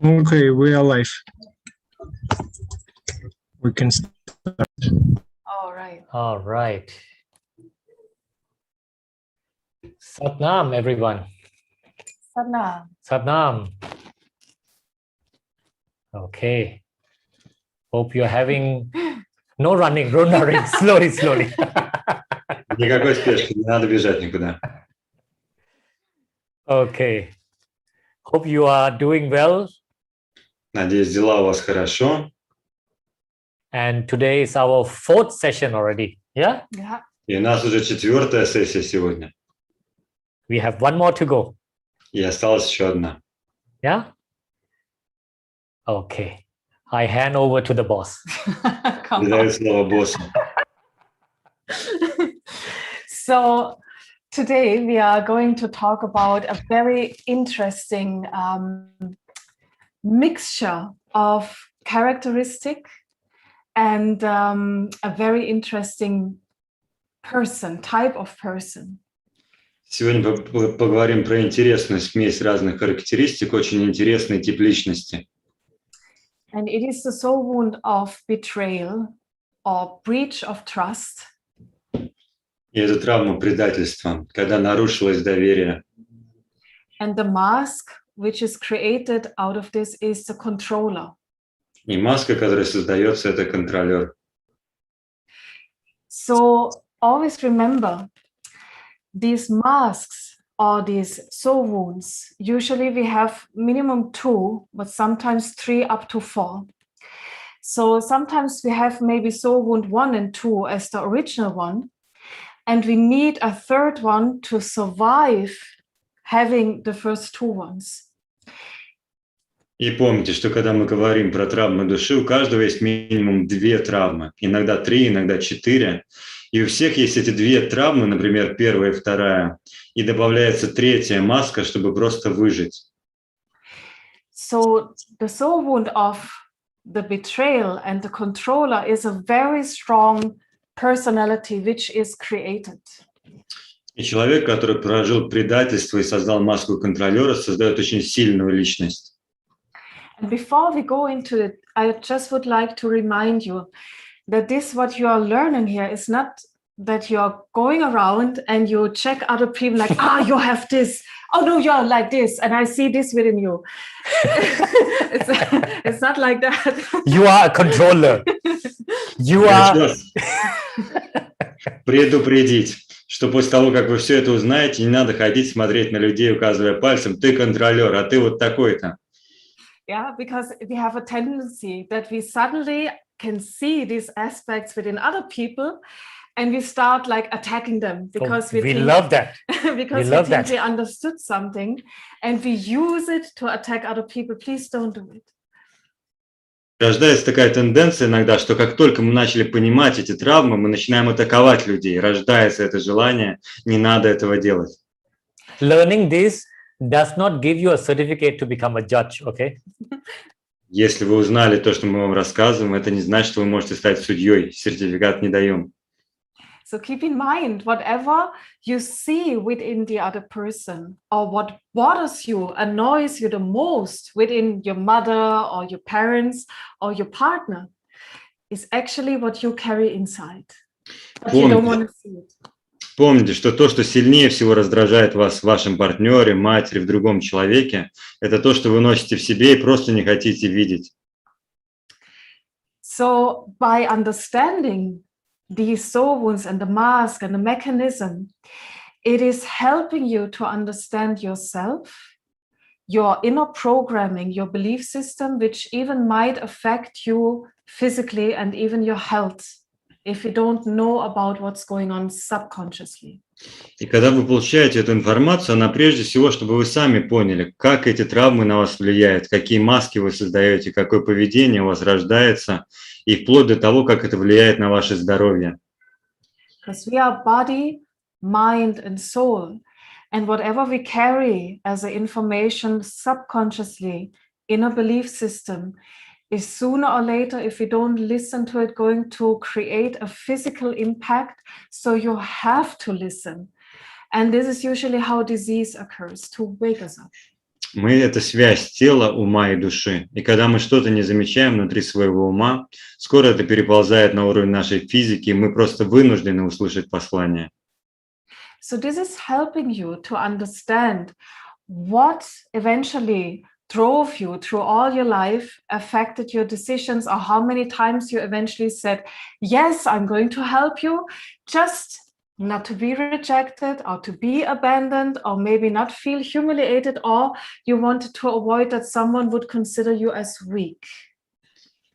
Okay, we are live. We can start. All right. All right. Satnam, everyone. Sadhna. Satnam. Okay. Hope you're having no running, slowly. Никакой спешки, не надо бежать никуда. Okay. Hope you are doing well. Надеюсь, дела у вас хорошо. And today is our 4th session already. Yeah? Yeah. И у нас уже 4-я сессия сегодня. We have one more to go. И осталась еще одна. Yeah? Okay. I hand over to the boss. Come Передаю on. слово боссу. So today we are going to talk about a very interesting mixture of characteristic and a very interesting person, type of person. Сегодня поговорим про интересную смесь разных характеристик, очень интересный тип личности. And it is the soul wound of betrayal or breach of trust. И это травма предательства, когда нарушилось доверие. And the mask which is created out of this is the controller. И маска, которая создается, это контролер. So always remember, these masks or these soul wounds, usually we have minimum 2, but sometimes 3 up to 4. So sometimes we have maybe soul wound 1 and 2 as the original one, and we need a third one to survive having the first 2 ones. И помните, что когда мы говорим про травмы души, у каждого есть минимум 2 травмы, иногда 3, иногда 4. И у всех есть эти 2 травмы, например, 1-я и 2-я, и добавляется 3-я маска, чтобы просто выжить. So the soul wound of the betrayal and the controller is a very strong personality which is created. И человек, который прожил предательство и создал маску контролера, создает очень сильную личность. And before we go into it, I just would like to remind you that this, what you are learning here, is not that you're going around and you check other people like, you have this. Oh, no, you're like this. And I see this within you. it's not like that. You are a controller. You are... Хочу вас предупредить, что после того, как вы все это узнаете, не надо ходить смотреть на людей, указывая пальцем, ты контролер, а ты вот такой-то. Yeah, because we have a tendency that we suddenly can see these aspects within other people and we start like attacking them because we think, love that. because we love think that. we understood something and we use it to attack other people. Please don't do it. Рождается такая тенденция иногда, что как только мы начали понимать эти травмы, мы начинаем атаковать людей. Рождается это желание, не надо этого делать. Learning this does not give you a certificate to become a judge, okay? Если вы узнали то, что мы вам рассказываем, это не значит, что вы можете стать судьей. Сертификат не даем. So keep in mind, whatever you see within the other person or what bothers you, annoys you the most within your mother or your parents or your partner is actually what you carry inside. But you don't want to see it. Помните, что то, что сильнее всего раздражает вас в вашем партнере, матери, в другом человеке, это то, что вы носите в себе и просто не хотите видеть. So by understanding these soul wounds and the mask and the mechanism, it is helping you to understand yourself, your inner programming, your belief system, which even might affect you physically and even your health if you don't know about what's going on subconsciously. И когда вы получаете эту информацию, она прежде всего, чтобы вы сами поняли, как эти травмы на вас влияют, какие маски вы создаете, какое поведение у вас рождается, и вплоть до того, как это влияет на ваше здоровье. Because we are body, mind, and soul. And whatever we carry as a information subconsciously in a belief system is sooner or later, if we don't listen to it, going to create a physical impact. So you have to listen. And this is usually how disease occurs, to wake us up. Мы — это связь тела, ума и души. И когда мы что-то не замечаем внутри своего ума, скоро это переползает на уровень нашей физики, и мы просто вынуждены услышать послание. So this is helping you to understand what eventually drove you through all your life, affected your decisions, or how many times you eventually said, yes, I'm going to help you, just not to be rejected or to be abandoned or maybe not feel humiliated, or you wanted to avoid that someone would consider you as weak.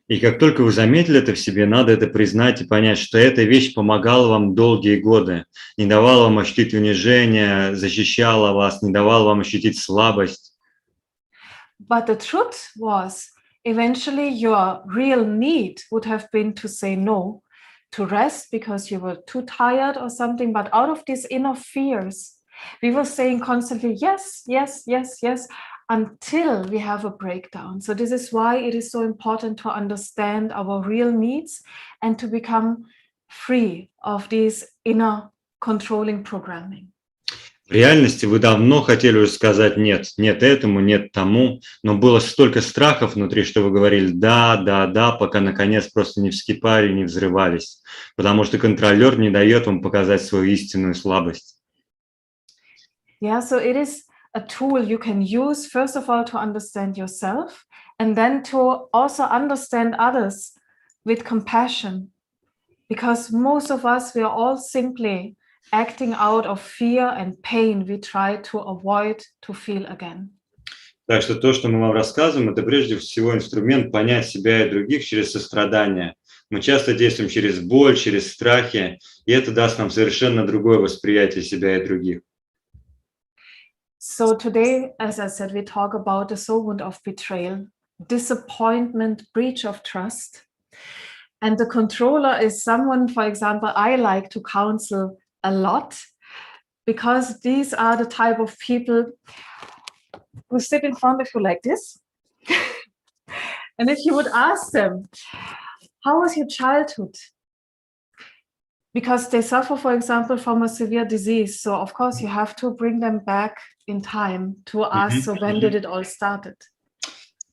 И как только вы заметили это в себе, надо это признать и понять, что эта вещь помогала вам долгие годы, не давала вам ощутить унижение, защищала вас, не давала вам ощутить слабость. But the truth was, eventually your real need would have been to say no, to rest because you were too tired or something. But out of these inner fears, we were saying constantly, yes, yes, yes, yes, until we have a breakdown. So this is why it is so important to understand our real needs and to become free of these inner controlling programming. В реальности вы давно хотели уже сказать нет, нет этому, нет тому, но было столько страхов внутри, что вы говорили да, да, да, пока наконец просто не вскипали, не взрывались, потому что контролер не дает вам показать свою истинную слабость. Yeah, so it is a tool you can use, first of all, to understand yourself, and then to also understand others with compassion. Because most of us, we are all simply acting out of fear and pain we try to avoid to feel again. Так что то, что мы вам рассказываем, это прежде всего инструмент понять себя и других через сострадание. Мы часто действуем через боль, через страхи, и это даст нам совершенно другое восприятие себя и других. So today, as I said, we talk about the soul wound of betrayal, disappointment, breach of trust. And the controller is someone, for example, I like to counsel a lot, because these are the type of people who sit in front of you like this. And if you would ask them, how was your childhood? Because they suffer, for example, from a severe disease. So of course you have to bring them back in time to ask, so when did it all started?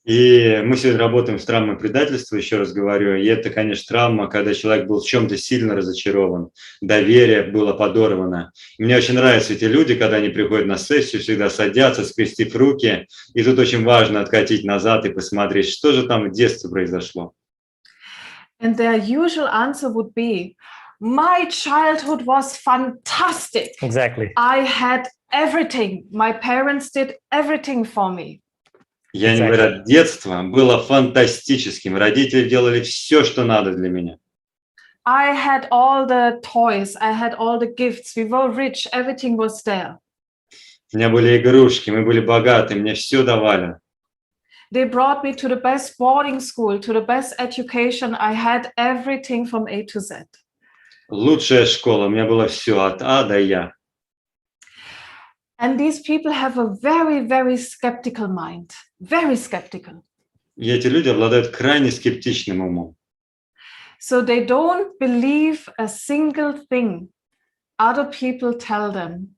И мы сегодня работаем с травмой предательства, еще раз говорю, и это, конечно, травма, когда человек был в чем-то сильно разочарован, доверие было подорвано. И мне очень нравятся эти люди, когда они приходят на сессию, всегда садятся, скрестив руки, и тут очень важно откатить назад и посмотреть, что же там в детстве произошло. And their usual answer would be, my childhood was fantastic. Exactly. I had everything. My parents did everything for me. И они говорят, детство было фантастическим, родители делали все, что надо для меня. I had all the toys, I had all the gifts, we were rich, everything was there. У меня были игрушки, мы были богаты, мне все давали. They brought me to the best boarding school, to the best education. I had everything from A to Z. Лучшая школа, у меня было все от А до Я. And these people have a very, very skeptical mind, very skeptical. И эти люди обладают крайне скептичным умом. So they don't believe a single thing other people tell them,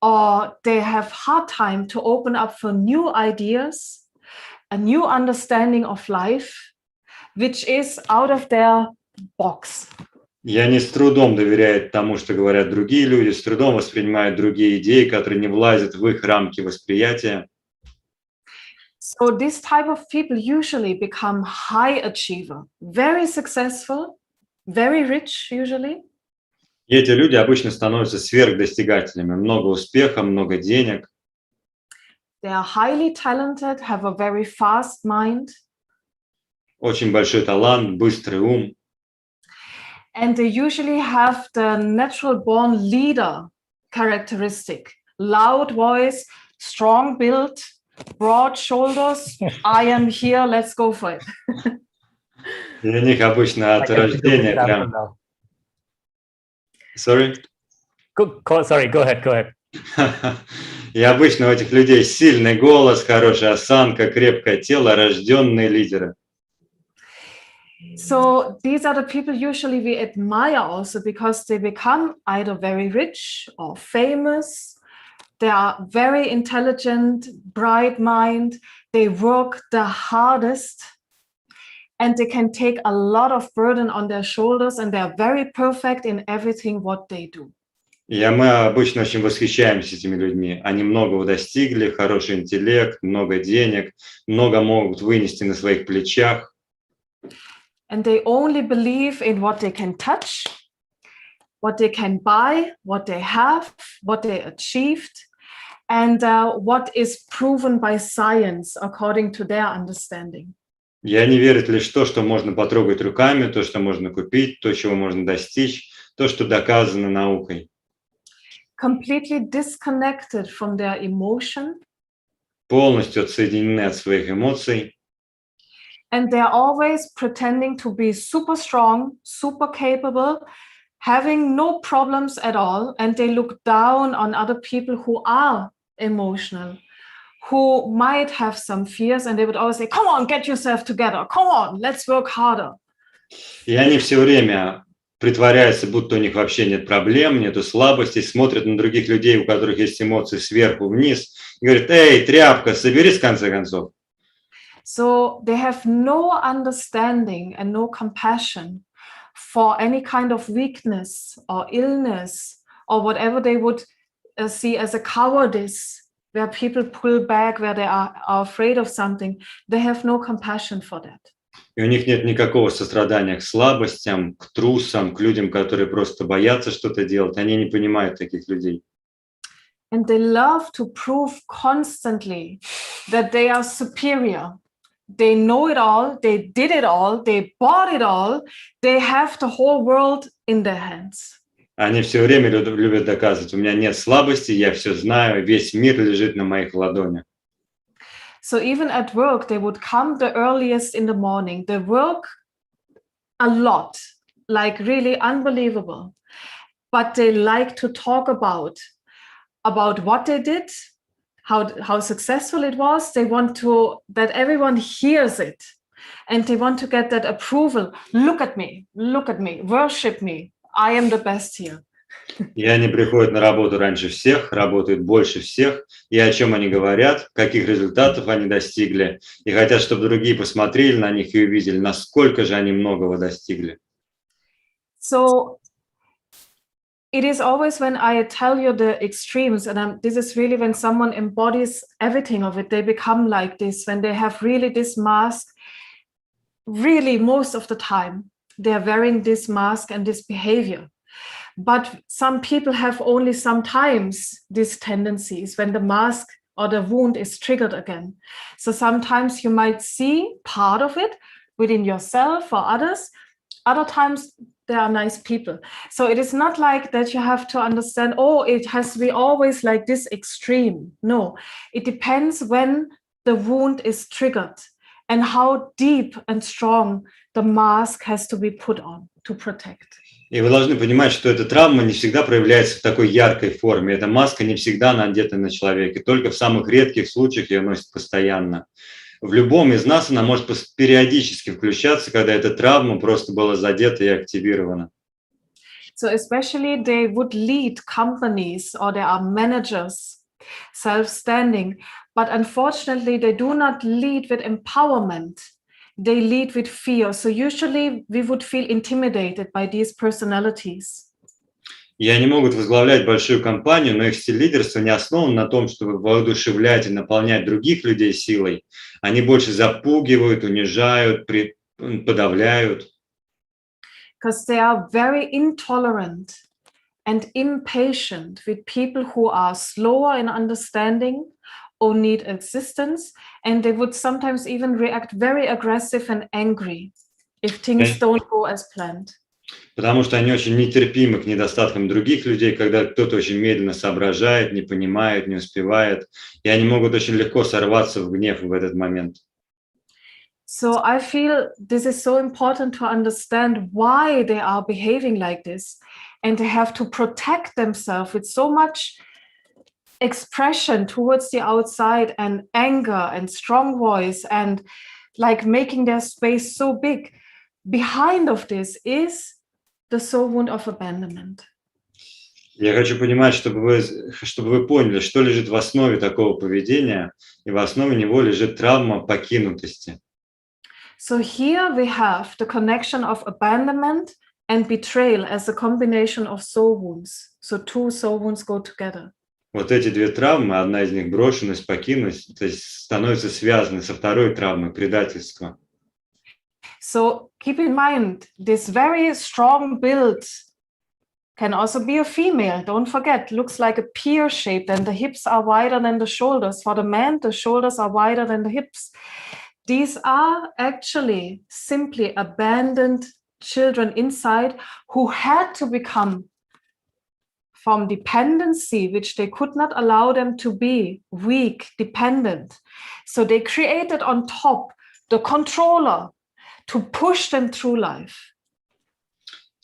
or they have hard time to open up for new ideas, a new understanding of life, which is out of their box. И они с трудом доверяют тому, что говорят другие люди, с трудом воспринимают другие идеи, которые не влазят в их рамки восприятия. So this type of people usually become high achiever, very successful, very rich usually. И эти люди обычно становятся сверхдостигателями. Много успеха, много денег. They are highly talented, have a very fast mind. Очень большой талант, быстрый ум. And they usually have the natural born leader characteristic, loud voice, strong build, broad shoulders. I am here, let's go for it. И у них обычно от рождения прям... Sorry? Sorry, go ahead. И обычно у этих людей сильный голос, хорошая осанка, крепкое тело, рожденные лидеры. So these are the people usually we admire also because they become either very rich or famous They are very intelligent, bright mind. They work the hardest. And they can take a lot of burden on their shoulders, and they are very perfect in everything what they do. И мы обычно очень восхищаемся этими людьми. Они многого достигли, хороший интеллект, много денег, много могут вынести на своих плечах. And they only believe in what they can touch, what they can buy, what they have, what they achieved, and what is proven by science according to their understanding. И они верят лишь в то, что можно потрогать руками, то, что можно купить, то, чего можно достичь, то, что доказано наукой. Completely disconnected from their emotion. Полностью отсоединены от своих эмоций. And they're always pretending to be super strong, super capable, having no problems at all. And they look down on other people who are emotional, who might have some fears. And they would always say, come on, get yourself together. Come on, let's work harder. И они все время притворяются, будто у них вообще нет проблем, нету слабостей, смотрят на других людей, у которых есть эмоции сверху вниз, и говорят: «Эй, тряпка, соберись в конце концов». So they have no understanding and no compassion for any kind of weakness or illness or whatever they would see as a cowardice, where people pull back, where they are afraid of something. They have no compassion for that. И у них нет никакого сострадания к слабостям, к трусам, к людям, которые просто боятся что-то делать. Они не понимают таких людей. And they love to prove constantly that they are superior. They know it all, they did it all, they bought it all, they have the whole world in their hands. Они все время любят доказывать: у меня нет слабости, я все знаю, весь мир лежит на моих ладонях. So even at work, they would come the earliest in the morning. They work a lot, like really unbelievable. But they like to talk about what they did, how successful it was. They want to that everyone hears it, and they want to get that approval. Look at me, worship me. I am the best here. И они приходят на работу раньше всех, работают больше всех, и о чем они говорят, каких результатов они достигли, и хотят, чтобы другие посмотрели на них и увидели, насколько же они многого достигли. So it is always when I tell you the extremes, and this is really when someone embodies everything of it, they become like this, when they have really this mask, really most of the time, they are wearing this mask and this behavior. But some people have only sometimes these tendencies when the mask or the wound is triggered again. So sometimes you might see part of it within yourself or others. Other times they are nice people. So it is not like that you have to understand, oh, it has to be always like this extreme. No, it depends when the wound is triggered and how deep and strong the mask has to be put on to protect. И вы должны понимать, что эта травма не всегда проявляется в такой яркой форме. Эта маска не всегда надета на человека. Только в самых редких случаях ее носит постоянно. В любом из нас она может периодически включаться, когда эта травма просто была задета и активирована. So especially they would lead companies or they are managers, self-standing, but unfortunately they do not lead with empowerment. They lead with fear. So usually we would feel intimidated by these personalities. И они могут возглавлять большую компанию, но их стиль лидерства не основан на том, чтобы воодушевлять и наполнять других людей силой. Они больше запугивают, унижают, подавляют. Because they are very intolerant and impatient with people who are slower in understanding or need assistance, and they would sometimes even react very aggressive and angry if things don't go as planned. Потому что они очень нетерпимы к недостаткам других людей, когда кто-то очень медленно соображает, не понимает, не успевает, и они могут очень легко сорваться в гнев в этот момент. So I feel this is so important to understand why they are behaving like this, and they have to protect themselves with so much expression towards the outside and anger and strong voice and like making their space so big. Behind of this is the soul wound of abandonment. Я хочу понимать, чтобы вы поняли, что лежит в основе такого поведения, и в основе него лежит травма покинутости. So here we have the connection of abandonment and betrayal as a combination of soul wounds. So two soul wounds go together. Вот эти две травмы, одна из них брошенность, покинутость, то есть становятся связаны со второй травмой, предательство. So keep in mind, this very strong build can also be a female. Don't forget, looks like a pear shape, and the hips are wider than the shoulders. For the man, the shoulders are wider than the hips. These are actually simply abandoned children inside who had to become from dependency, which they could not allow them to be, weak, dependent. So they created on top the controller to push them through life.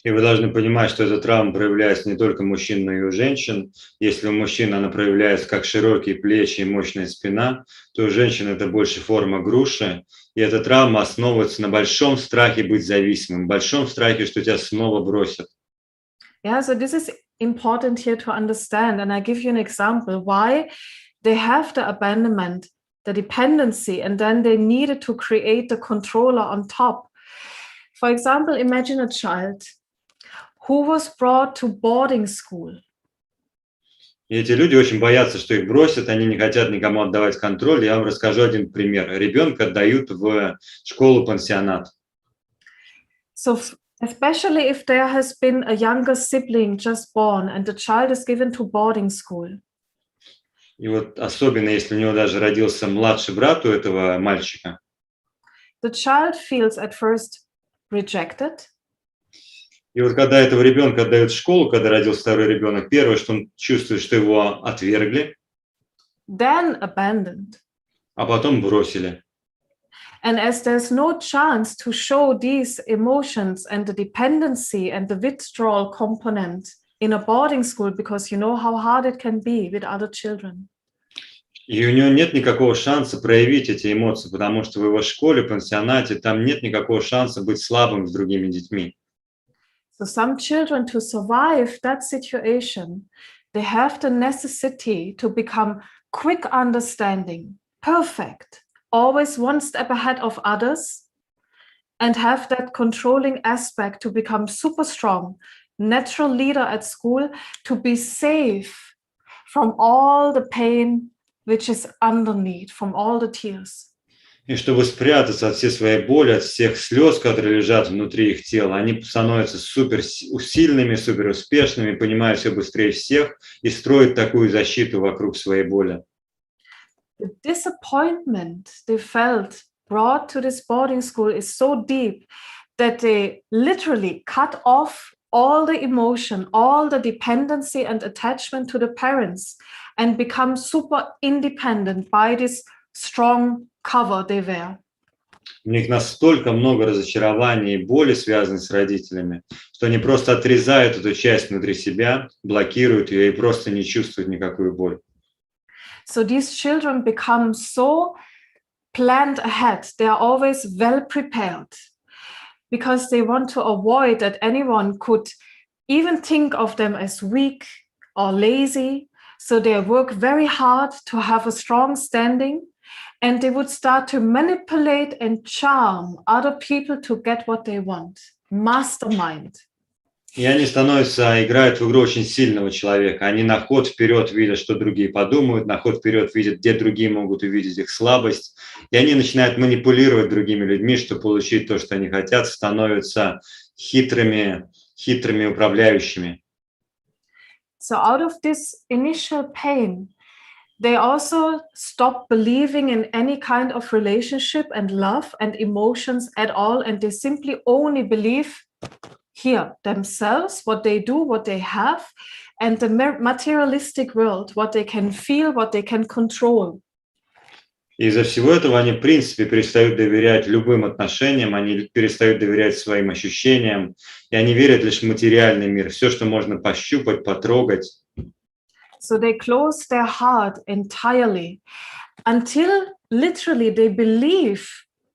И вы должны понимать, что эта травма проявляется не только у мужчин, но и у женщин. Если у мужчин она проявляется как широкие плечи и мощная спина, то у женщин это больше форма груши. И эта травма основывается на большом страхе быть зависимым, большом страхе, что тебя снова бросят. Yeah, so this is important here to understand. And I give you an example why they have the abandonment, the dependency, and then they needed to create the controller on top. For example, imagine a child who was brought to boarding school. И эти люди очень боятся, что их бросят, они не хотят никому отдавать контроль. Я вам расскажу один пример. Ребенка отдают в школу-пансионат. So especially if there has been a younger sibling just born and the child is given to boarding school. И вот особенно, если у него даже родился младший брат у этого мальчика, The child feels at first rejected. и вот когда этого ребенка отдают в школу, когда родился второй ребенок, первое, что он чувствует, что его отвергли, Then abandoned. а потом бросили. And as there's no chance to show these emotions and the dependency and the withdrawal component in a boarding school, because you know how hard it can be with other children. И у него нет никакого шанса проявить эти эмоции, потому что в его школе, пансионате, там нет никакого шанса быть слабым с другими детьми. So some children, to survive that situation, they have the necessity to become quick understanding, perfect, always one step ahead of others, and have that controlling aspect to become super strong, natural leader at school, to be safe from all the pain which is underneath, from all the tears. И чтобы спрятаться от всей своей боли, от всех слез, которые лежат внутри их тела, они становятся супер сильными, супер успешными, понимают все быстрее всех и строят такую защиту вокруг своей боли. The disappointment they felt brought to this boarding school is so deep that they literally cut off all the emotion, all the dependency and attachment to the parents, and become super independent by this strong cover they wear. У них настолько много разочарований и боли, связанных с родителями, что они просто отрезают эту часть внутри себя, блокируют ее и просто не чувствуют никакую боль. So these children become so planned ahead. They are always well prepared because they want to avoid that anyone could even think of them as weak or lazy. So they work very hard to have a strong standing, and they would start to manipulate and charm other people to get what they want. Mastermind. И они играют в игру очень сильного человека. Они на ход вперед видят, что другие подумают, на ход вперед видят, где другие могут увидеть их слабость. И они начинают манипулировать другими людьми, чтобы получить то, что они хотят, становятся хитрыми управляющими. So out of this initial pain, they also stop believing in any kind of relationship and love and emotions at all. And they simply only believe here themselves, what they do, what they have, and the materialistic world, what they can feel, what they can control. И из-за всего этого они, в принципе, перестают доверять любым отношениям, они перестают доверять своим ощущениям, и они верят лишь в материальный мир, все, что можно пощупать, потрогать. So they close their heart entirely until literally they believe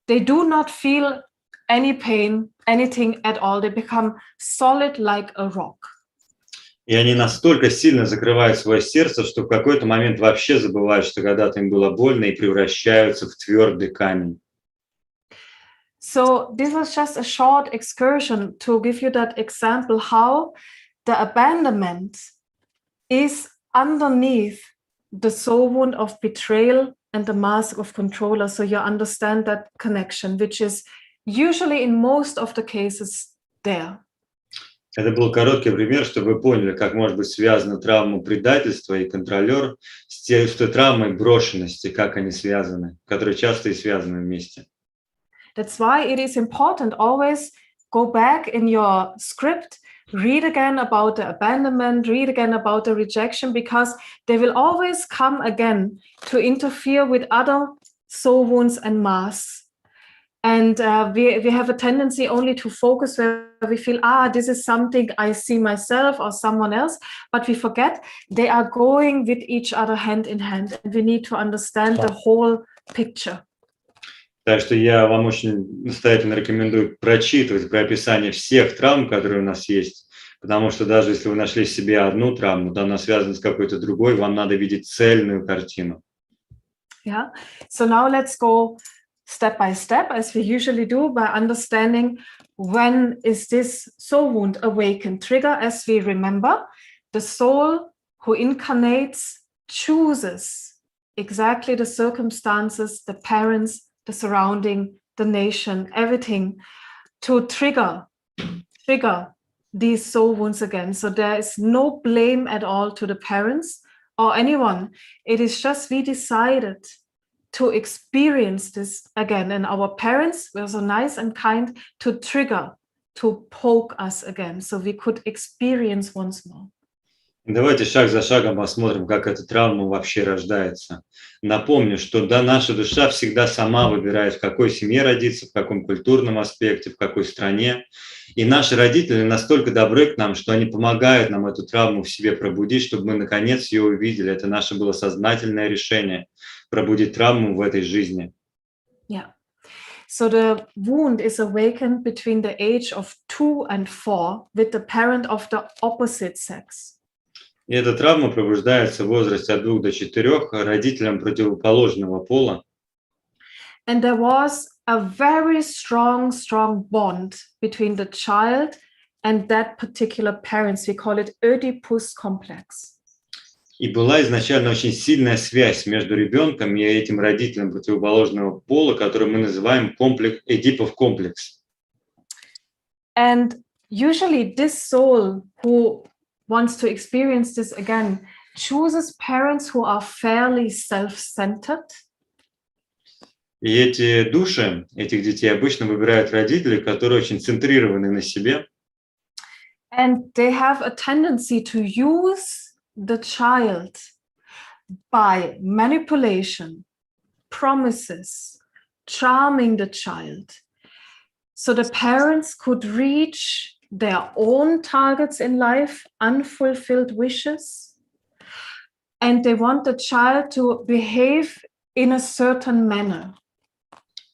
they do not feel any pain, anything at all. They become solid like a rock. И они настолько сильно закрывают свое сердце, что в какой-то момент вообще забывают, что когда-то им было больно, и превращаются в твердый камень. So this was just a short excursion to give you that example how the abandonment is underneath the soul wound of betrayal and the mask of controller. So you understand that connection, which is usually in most of the cases there. Это был короткий пример, чтобы вы поняли, как может быть связана травма предательства и контролер с той травмой брошенности, как они связаны, которые часто и связаны вместе. That's why it is important always go back in your script, read again about the abandonment, read again about the rejection, because they will always come again to interfere with other soul wounds and masks. And we have a tendency only to focus where we feel, this is something I see myself or someone else, but we forget they are going with each other hand in hand. And we need to understand the whole picture. Так что я вам очень настоятельно рекомендую прочитывать про описание всех травм, которые у нас есть, потому что даже если вы нашли в себе одну травму, да, она связана с какой-то другой, вам надо видеть цельную картину. Yeah. So now let's go step by step, as we usually do, by understanding when is this soul wound awakened. Trigger, as we remember, the soul who incarnates chooses exactly the circumstances, the parents, the surrounding, the nation, everything to trigger these soul wounds again. So there is no blame at all to the parents or anyone. It is just we decided to experience this again. And our parents were so nice and kind to trigger, to poke us again, so we could experience once more. Давайте шаг за шагом посмотрим, как эта травма вообще рождается. Напомню, что да, наша душа всегда сама выбирает, в какой семье родиться, в каком культурном аспекте, в какой стране. И наши родители настолько добры к нам, что они помогают нам эту травму в себе пробудить, чтобы мы наконец ее увидели. Это наше было сознательное решение пробудить травму в этой жизни. Yeah. So the wound is awakened between the age of 2 and 4 with the parent of the opposite sex. И эта травма пробуждается в возрасте от 2 до 4 родителям противоположного пола. And there was a very strong bond between the child and that particular parents. We call it Oedipus complex. И была изначально очень сильная связь между ребенком и этим родителем противоположного пола, который мы называем Эдипов комплекс. And usually this soul who wants to experience this again chooses parents who are fairly self-centered. И эти души, этих детей обычно выбирают родители, которые очень центрированы на себе. And they have a tendency to use the child by manipulation, promises, charming the child. So the parents could reach their own targets in life, unfulfilled wishes, and they want the child to behave in a certain manner.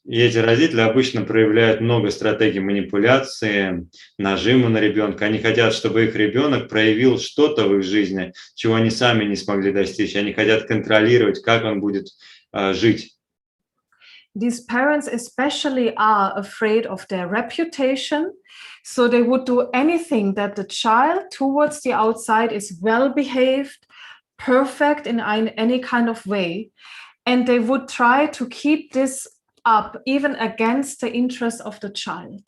И эти родители обычно проявляют много стратегий манипуляции, нажима на ребенка. Они хотят, чтобы их ребенок проявил что-то в их жизни, чего они сами не смогли достичь. Они хотят контролировать, как он будет жить. These parents especially are afraid of their reputation, so they would do anything that the child towards the outside is well behaved, perfect in any kind of way, and they would try to keep this up even against the interest of the child.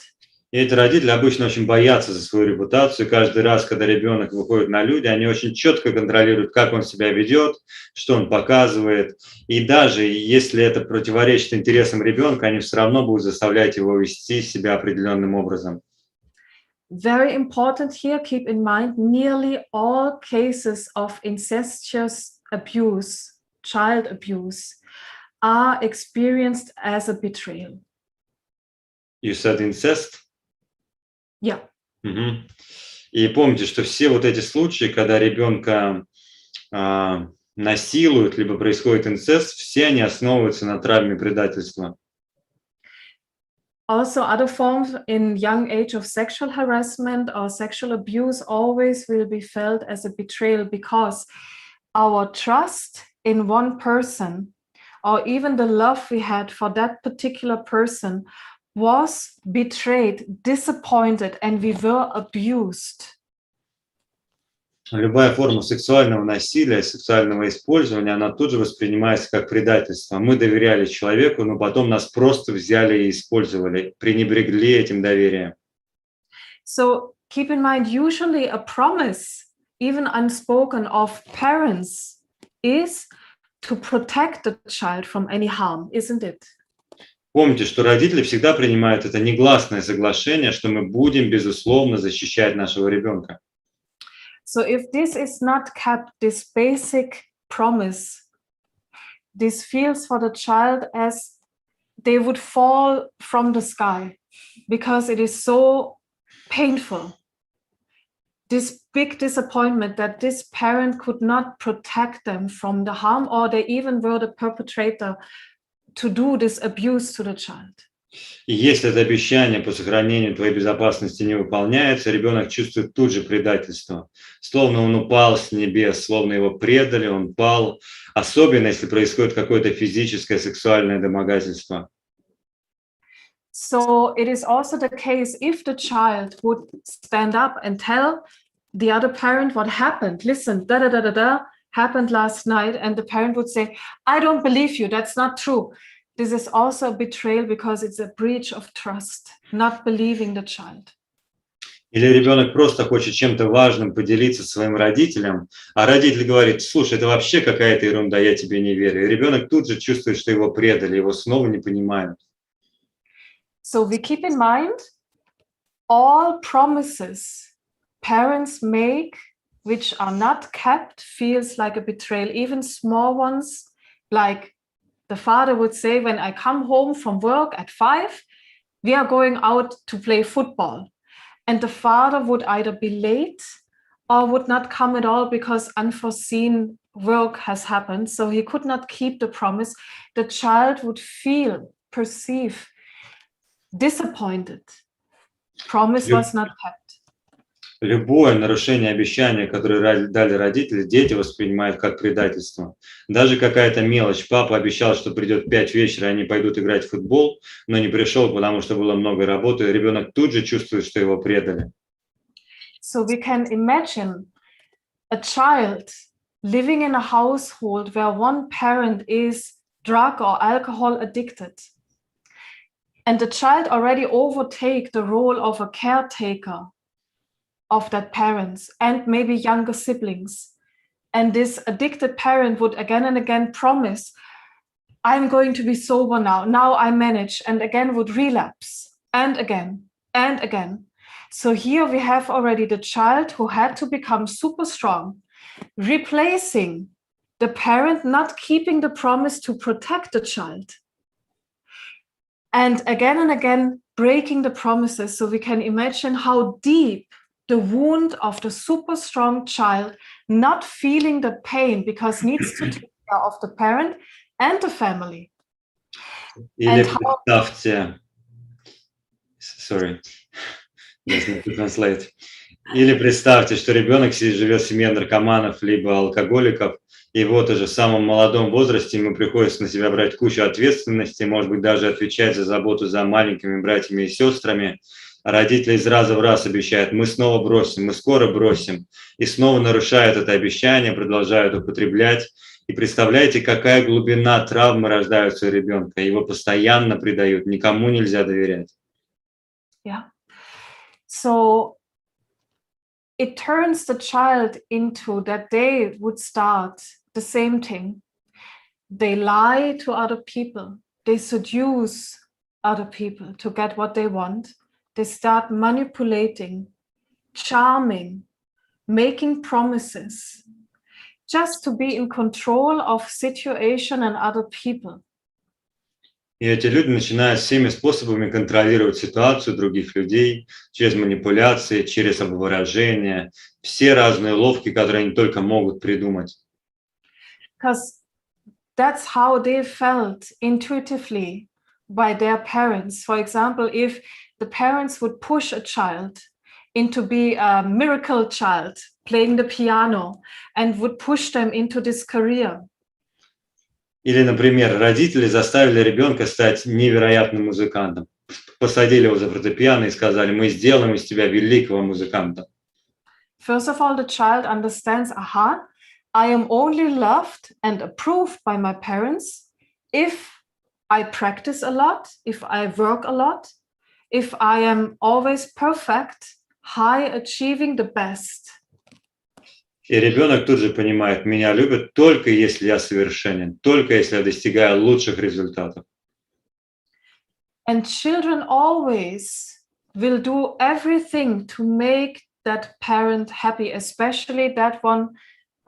И эти родители обычно очень боятся за свою репутацию. Каждый раз, когда ребенок выходит на люди, они очень четко контролируют, как он себя ведет, что он показывает. И даже если это противоречит интересам ребенка, они все равно будут заставлять его вести себя определенным образом. Very important here, keep in mind, nearly all cases of incestuous abuse, child abuse, are experienced as a betrayal. You said incest? Yeah. Угу. И помните, что все вот эти случаи, когда ребенка насилуют, либо происходит инцест, все они основываются на травме предательства. Also, other forms in young age of sexual harassment or sexual abuse always will be felt as a betrayal because our trust in one person or even the love we had for that particular person was betrayed, disappointed, and we were abused. Любая форма сексуального насилия, сексуального использования, она тут же воспринимается как предательство. Мы доверяли человеку, но потом нас просто взяли и использовали, пренебрегли этим доверием. So keep in mind, usually a promise, even unspoken, of parents is to protect the child from any harm, isn't it? Помните, что родители всегда принимают это негласное соглашение, что мы будем, безусловно, защищать нашего ребенка. So if this is not kept, this basic promise, this feels for the child as they would fall from the sky because it is so painful. This big disappointment that this parent could not protect them from the harm, or they even were the perpetrator to do this abuse to the child. И если это обещание по сохранению твоей безопасности не выполняется, ребенок чувствует тут же предательство. Словно он упал с небес, словно его предали, он пал. Особенно, если происходит какое-то физическое, сексуальное домогательство. So it is also the case if the child would stand up and tell the other parent what happened. Listen, da-da-da-da-da happened last night. And the parent would say, I don't believe you. That's not true. This is also a betrayal because it's a breach of trust, not believing the child. Или ребенок просто хочет чем-то важным поделиться своим родителям, а родитель говорит, слушай, это вообще какая-то ерунда, я тебе не верю. И ребенок тут же чувствует, что его предали, его снова не понимают. So we keep in mind all promises parents make which are not kept feels like a betrayal, even small ones, like the father would say, when I come home from work at 5, we are going out to play football. And the father would either be late or would not come at all because unforeseen work has happened. So he could not keep the promise. The child would feel, perceive, disappointed. Promise was not kept. Любое нарушение обещания, которое дали родители, дети воспринимают как предательство. Даже какая-то мелочь. Папа обещал, что придет в 5 вечера, и они пойдут играть в футбол, но не пришел, потому что было много работы. Ребенок тут же чувствует, что его предали. So we can imagine a child living in a household where one parent is drug or alcohol addicted. And the child already overtake the role of a caretaker of that parents and maybe younger siblings. And this addicted parent would again and again promise, I'm going to be sober now. Now I manage, and again would relapse and again and again. So here we have already the child who had to become super strong, replacing the parent not keeping the promise to protect the child. And again breaking the promises. So we can imagine how deep the wound of the super strong child not feeling the pain because needs to take care of the parent and the family. Или представьте, sorry, just need to translate. Или представьте, что ребенок живет в семье наркоманов либо алкоголиков, и вот уже в самом молодом возрасте ему приходится на себя брать кучу ответственности, может быть, даже отвечать за заботу за маленькими братьями и сестрами. Родители из раза в раз обещают, мы снова бросим, мы скоро бросим. И снова нарушают это обещание, продолжают употреблять. И представляете, какая глубина травмы рождаются у ребенка. Его постоянно предают, никому нельзя доверять. Yeah. So it turns the child into that they would start the same thing. They lie to other people. They seduce other people to get what they want. They start manipulating, charming, making promises, just to be in control of situation and other people. И эти люди начинают всеми способами контролировать ситуацию других людей, через манипуляции, через обворожение, все разные уловки, которые они только могут придумать. Because that's how they felt intuitively by their parents. For example, if the parents would push a child into be a miracle child, playing the piano, and would push them into this career. Или, например, родители заставили ребенка стать невероятным музыкантом. Посадили его за фортепиано и сказали, мы сделаем из тебя великого музыканта. First of all, the child understands, aha, I am only loved and approved by my parents if I practice a lot, if I work a lot, if I am always perfect, high, achieving the best. И ребенок тут же понимает, меня любят только если я совершенен, только если я достигаю лучших результатов. And children always will do everything to make that parent happy, especially that one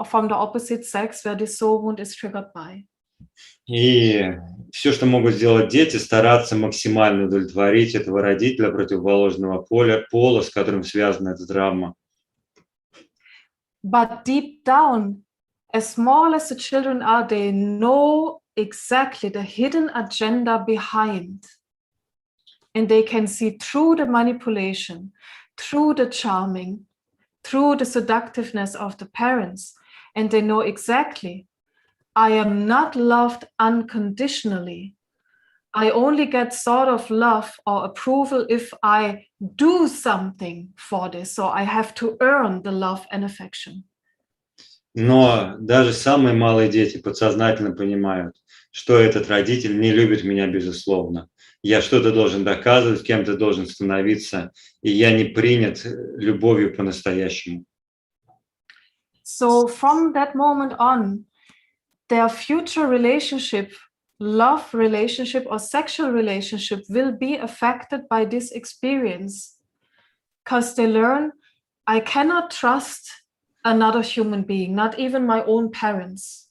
from the opposite sex where the soul wound is triggered by. И все, что могут сделать дети, стараться максимально удовлетворить этого родителя противоположного пола, с которым связана эта травма. But deep down, as small as the children are, they know exactly the hidden agenda behind. And they can see through the manipulation, through the charming, through the seductiveness of the parents. And they know exactly, I am not loved unconditionally. I only get sort of love or approval if I do something for this. So I have to earn the love and affection. Но даже самые малые дети подсознательно понимают, что этот родитель не любит меня безусловно. Я что-то должен доказывать, кем-то должен становиться, и я не принят любовью по-настоящему. So from that moment on, their future relationship, love relationship or sexual relationship will be affected by this experience because they learn, I cannot trust another human being, not even my own parents.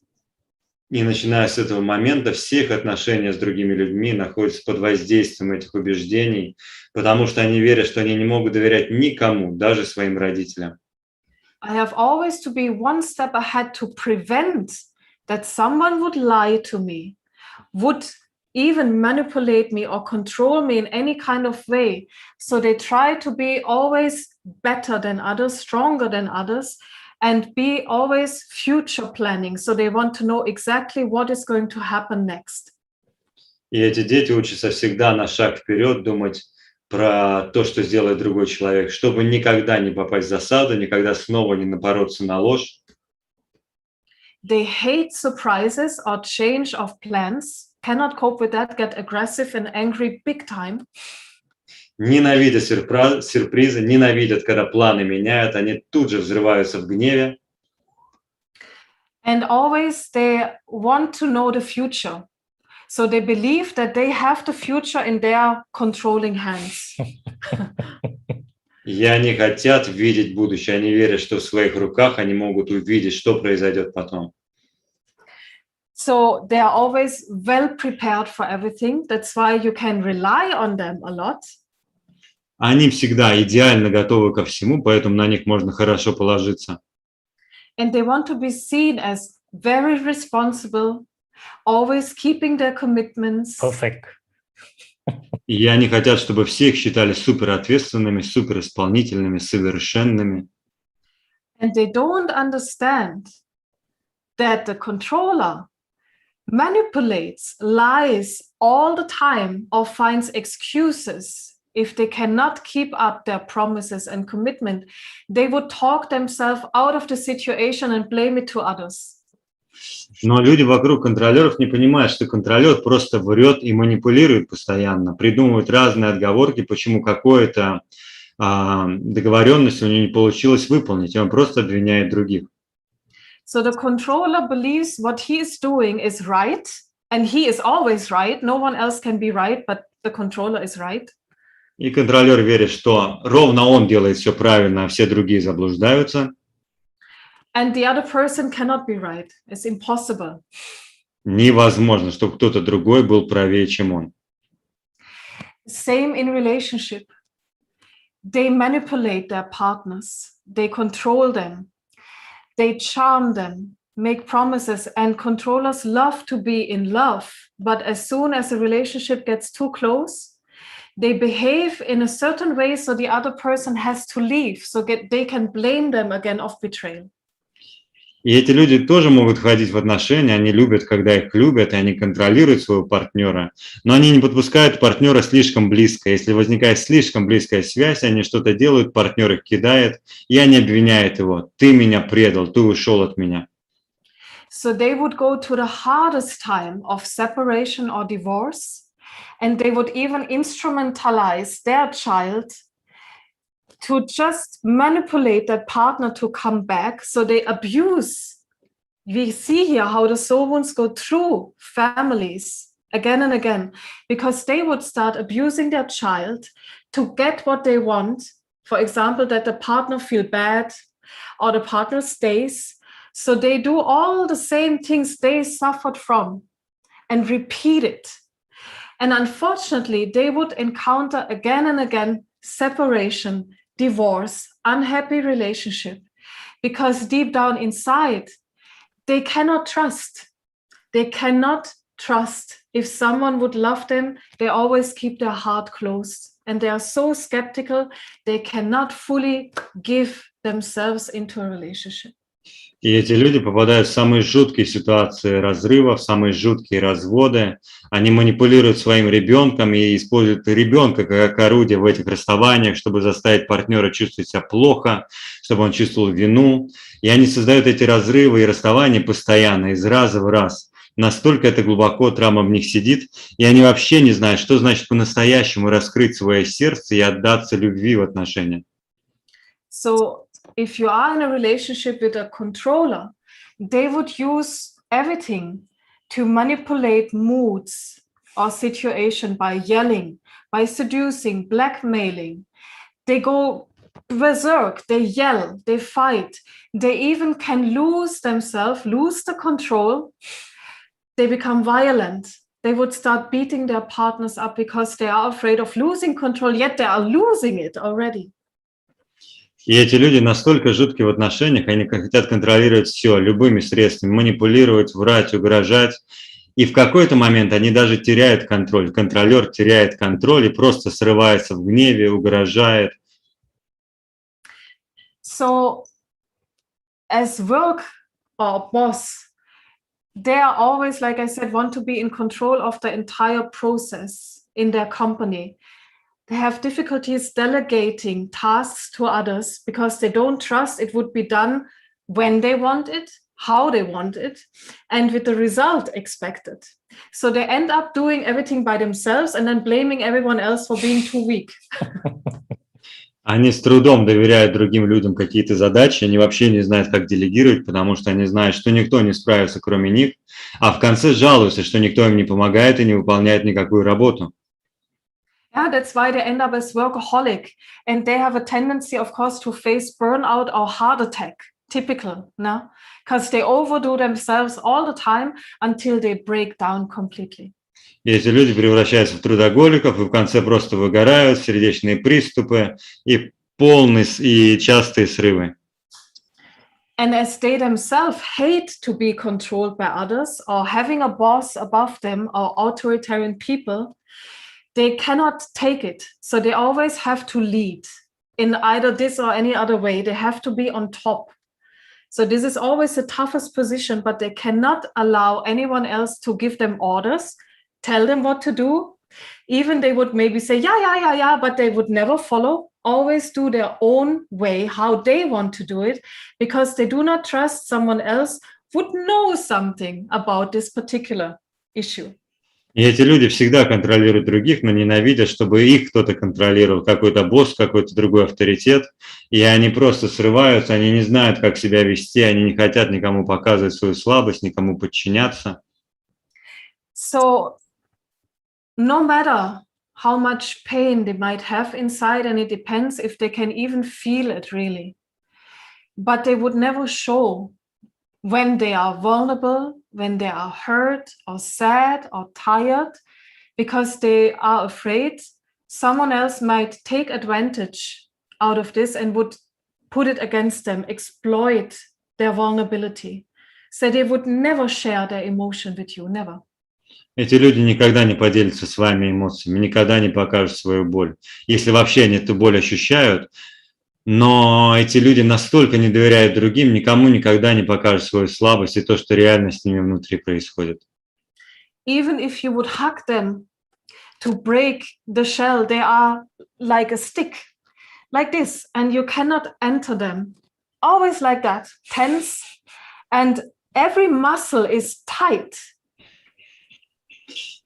И начиная с этого момента все их отношения с другими людьми находятся под воздействием этих убеждений, потому что они верят, что они не могут доверять никому, даже своим родителям. I have always to be one step ahead to prevent that someone would lie to me, would even manipulate me or control me in any kind of way. So they try to be always better than others, stronger than others, and be always future planning. So they want to know exactly what is going to happen next. И эти дети учатся всегда на шаг вперед думать про то, что сделает другой человек, чтобы никогда не попасть в засаду, никогда снова не напороться на ложь. They hate surprises or change of plans, cannot cope with that, get aggressive and angry big time. Ненавидят сюрпризы, ненавидят, когда планы меняют, они тут же взрываются в гневе. And always they want to know the future. So they believe that they have the future in their controlling hands. И они хотят видеть будущее, они верят, что в своих руках они могут увидеть, что произойдет потом. So they are always well prepared for everything. That's why you can rely on them a lot. Они всегда идеально готовы ко всему, поэтому на них можно хорошо положиться. And they want to be seen as very responsible, always keeping their commitments. Perfect. И они хотят, чтобы все их считали суперответственными, суперисполнительными, совершенными. And they don't understand that the controller manipulates, lies all the time, or finds excuses. If they cannot keep up their promises and commitment, they would talk themselves out of the situation and blame it to others. Но люди вокруг контролеров не понимают, что контролер просто врет и манипулирует постоянно, придумывает разные отговорки, почему какую-то договоренность у него не получилось выполнить, и он просто обвиняет других. So the controller believes what he is doing is right, and he is always right. No one else can be right, but the controller is right. И контролер верит, что ровно он делает все правильно, а все другие заблуждаются. And the other person cannot be right. It's impossible. Невозможно, чтобы кто-то другой был правее, чем он. Same in relationship. They manipulate their partners. They control them. They charm them, make promises, and controllers love to be in love, but as soon as a relationship gets too close, they behave in a certain way so the other person has to leave, so they can blame them again of betrayal. И эти люди тоже могут входить в отношения, они любят, когда их любят, и они контролируют своего партнера, но они не подпускают партнера слишком близко. Если возникает слишком близкая связь, они что-то делают, партнер их кидает, и они обвиняют его. Ты меня предал, ты ушел от меня. So they would go to the hardest time of separation or divorce, and they would even instrumentalize their child to just manipulate that partner to come back. So they abuse. We see here how the soul wounds go through families again and again, because they would start abusing their child to get what they want. For example, that the partner feel bad or the partner stays. So they do all the same things they suffered from and repeat it. And unfortunately, they would encounter again and again separation, divorce, unhappy relationship, because deep down inside, they cannot trust. They cannot trust. If someone would love them, they always keep their heart closed. And they are so skeptical, they cannot fully give themselves into a relationship. И эти люди попадают в самые жуткие ситуации разрывов, самые жуткие разводы. Они манипулируют своим ребенком и используют ребенка как орудие в этих расставаниях, чтобы заставить партнера чувствовать себя плохо, чтобы он чувствовал вину. И они создают эти разрывы и расставания постоянно, из раза в раз. Настолько это глубоко травма в них сидит, и они вообще не знают, что значит по-настоящему раскрыть свое сердце и отдаться любви в отношениях. So if you are in a relationship with a controller, they would use everything to manipulate moods or situation by yelling, by seducing, blackmailing. They go berserk, they yell, they fight. They even can lose themselves, lose the control. They become violent. They would start beating their partners up because they are afraid of losing control, yet they are losing it already. И эти люди настолько жуткие в отношениях, они хотят контролировать все любыми средствами, манипулировать, врать, угрожать. И в какой-то момент они даже теряют контроль. Контролер теряет контроль и просто срывается в гневе, угрожает. So, as work or boss, they are always, like I said, want to be in control of the entire process in their company. They have difficulties delegating tasks to others because they don't trust it would be done when they want it, how they want it, and with the result expected. So they end up doing everything by themselves and then blaming everyone else for being too weak. Они с трудом доверяют другим людям какие-то задачи, они вообще не знают, как делегировать, потому что они знают, что никто не справится, кроме них, а в конце жалуются, что никто им не помогает и не выполняет никакую работу. Yeah, that's why they end up as workaholic, and they have a tendency, of course, to face burnout or heart attack. Typical, no? Because they overdo themselves all the time until they break down completely. И эти люди превращаются в трудоголиков и в конце просто выгорают, сердечные приступы и полные и частые срывы. And as they themselves hate to be controlled by others or having a boss above them or authoritarian people, they cannot take it. So they always have to lead in either this or any other way. They have to be on top. So this is always the toughest position, but they cannot allow anyone else to give them orders, tell them what to do. Even they would maybe say, yeah, but they would never follow, always do their own way, how they want to do it, because they do not trust someone else would know something about this particular issue. И эти люди всегда контролируют других, но ненавидят, чтобы их кто-то контролировал, какой-то босс, какой-то другой авторитет. И они просто срываются, они не знают, как себя вести, они не хотят никому показывать свою слабость, никому подчиняться. So, no matter how much pain they might have inside, and it depends if they can even feel it really, but they would never show when they are vulnerable, when they are hurt or sad or tired, because they are afraid someone else might take advantage out of this and would put it against them, exploit their vulnerability. so they would never share their emotion with you, never. Эти люди никогда не поделятся с вами эмоциями, никогда не покажут свою боль. Если вообще они эту боль ощущают, но эти люди настолько не доверяют другим, никому никогда не покажут свою слабость и то, что реально с ними внутри происходит. Even if you would hug them to break the shell, they are like a stick, like this, and you cannot enter them. Always like that, tense, and every muscle is tight.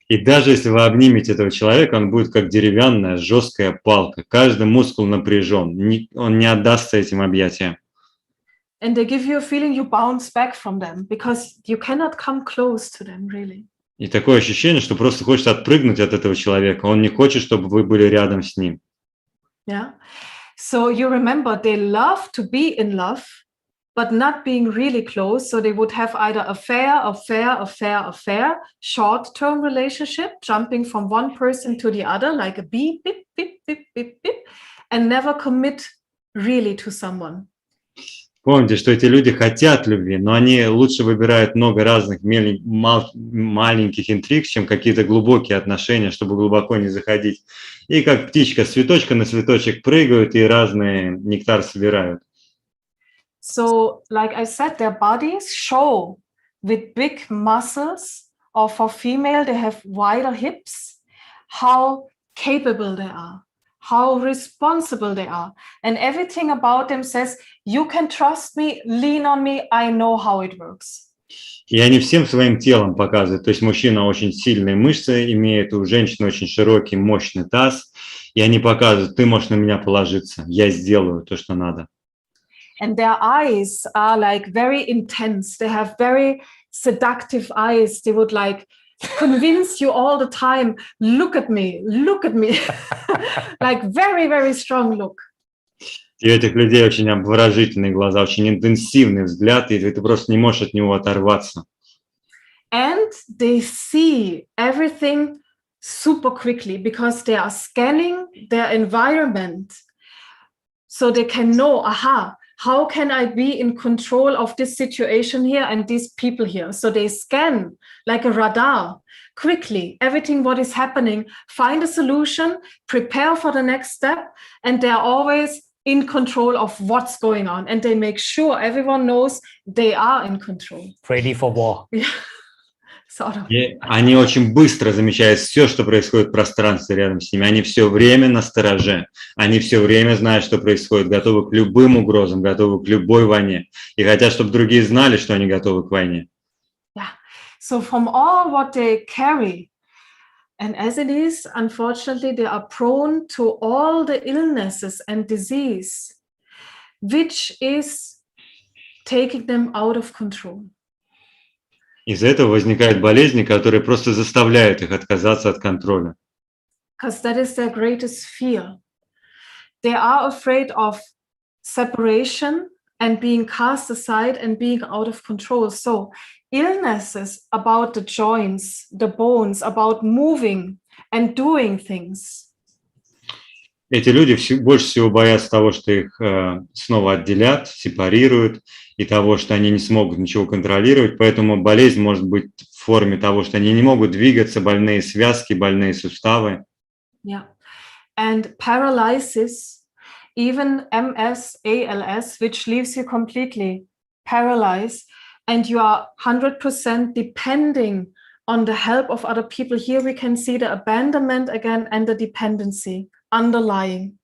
И даже если вы обнимете этого человека, он будет как деревянная, жесткая палка. Каждый мускул напряжен, он не отдастся этим объятиям. And they give you a feeling you bounce back from them because you cannot come close to them, really. И такое ощущение, что просто хочется отпрыгнуть от этого человека. Он не хочет, чтобы вы были рядом с ним. Yeah. So you remember they love to be in love, but not being really close. So they would have either affair, short-term relationship, jumping from one person to the other, like a bee, beep, beep, beep, beep, beep, and never commit really to someone. Помните, что эти люди хотят любви, но они лучше выбирают много разных маленьких интриг, чем какие-то глубокие отношения, чтобы глубоко не заходить. И как птичка с цветочка на цветочек прыгают и разные нектар собирают. So, like I said, their bodies show with big muscles, or for female, they have wider hips, how capable they are, how responsible they are. And everything about them says, you can trust me, lean on me, I know how it works. И они всем своим телом показывают. То есть мужчина очень сильные мышцы имеет, у женщины очень широкий, мощный таз. И они показывают, ты можешь на меня положиться, я сделаю то, что надо. And their eyes are like very intense. They have very seductive eyes. They would like convince you all the time, look at me, like very, very strong look. И у этих людей очень обворожительные глаза, очень интенсивный взгляд, и ты просто не можешь от него оторваться. And they see everything super quickly because they are scanning their environment. So they can know, aha, how can I be in control of this situation here and these people here? So they scan like a radar quickly, everything what is happening, find a solution, prepare for the next step, and they're always in control of what's going on. And they make sure everyone knows they are in control. Ready for war. Yeah. Sort of. И они очень быстро замечают все, что происходит в пространстве рядом с ними. Они все время настороже. Они все время знают, что происходит, готовы к любым угрозам, готовы к любой войне. И хотят, чтобы другие знали, что они готовы к войне. Yeah. So from all what they carry, and as it is, unfortunately, they are prone to all the illnesses and disease, which is taking them out of control. Из-за этого возникают болезни, которые просто заставляют их отказаться от контроля. Because that is their greatest fear. They are afraid of separation and being cast aside and being out of control. So illnesses about the joints, the bones, about moving and doing things. Эти люди больше всего боятся того, что их снова отделят, сепарируют, и того, что они не смогут ничего контролировать. Поэтому болезнь может быть в форме того, что они не могут двигаться, больные связки, больные суставы. Yeah. And paralysis, even MS, ALS, which leaves you completely paralyzed, and you are 100% depending on the help of other people. Here we can see the abandonment again and the dependency underlying.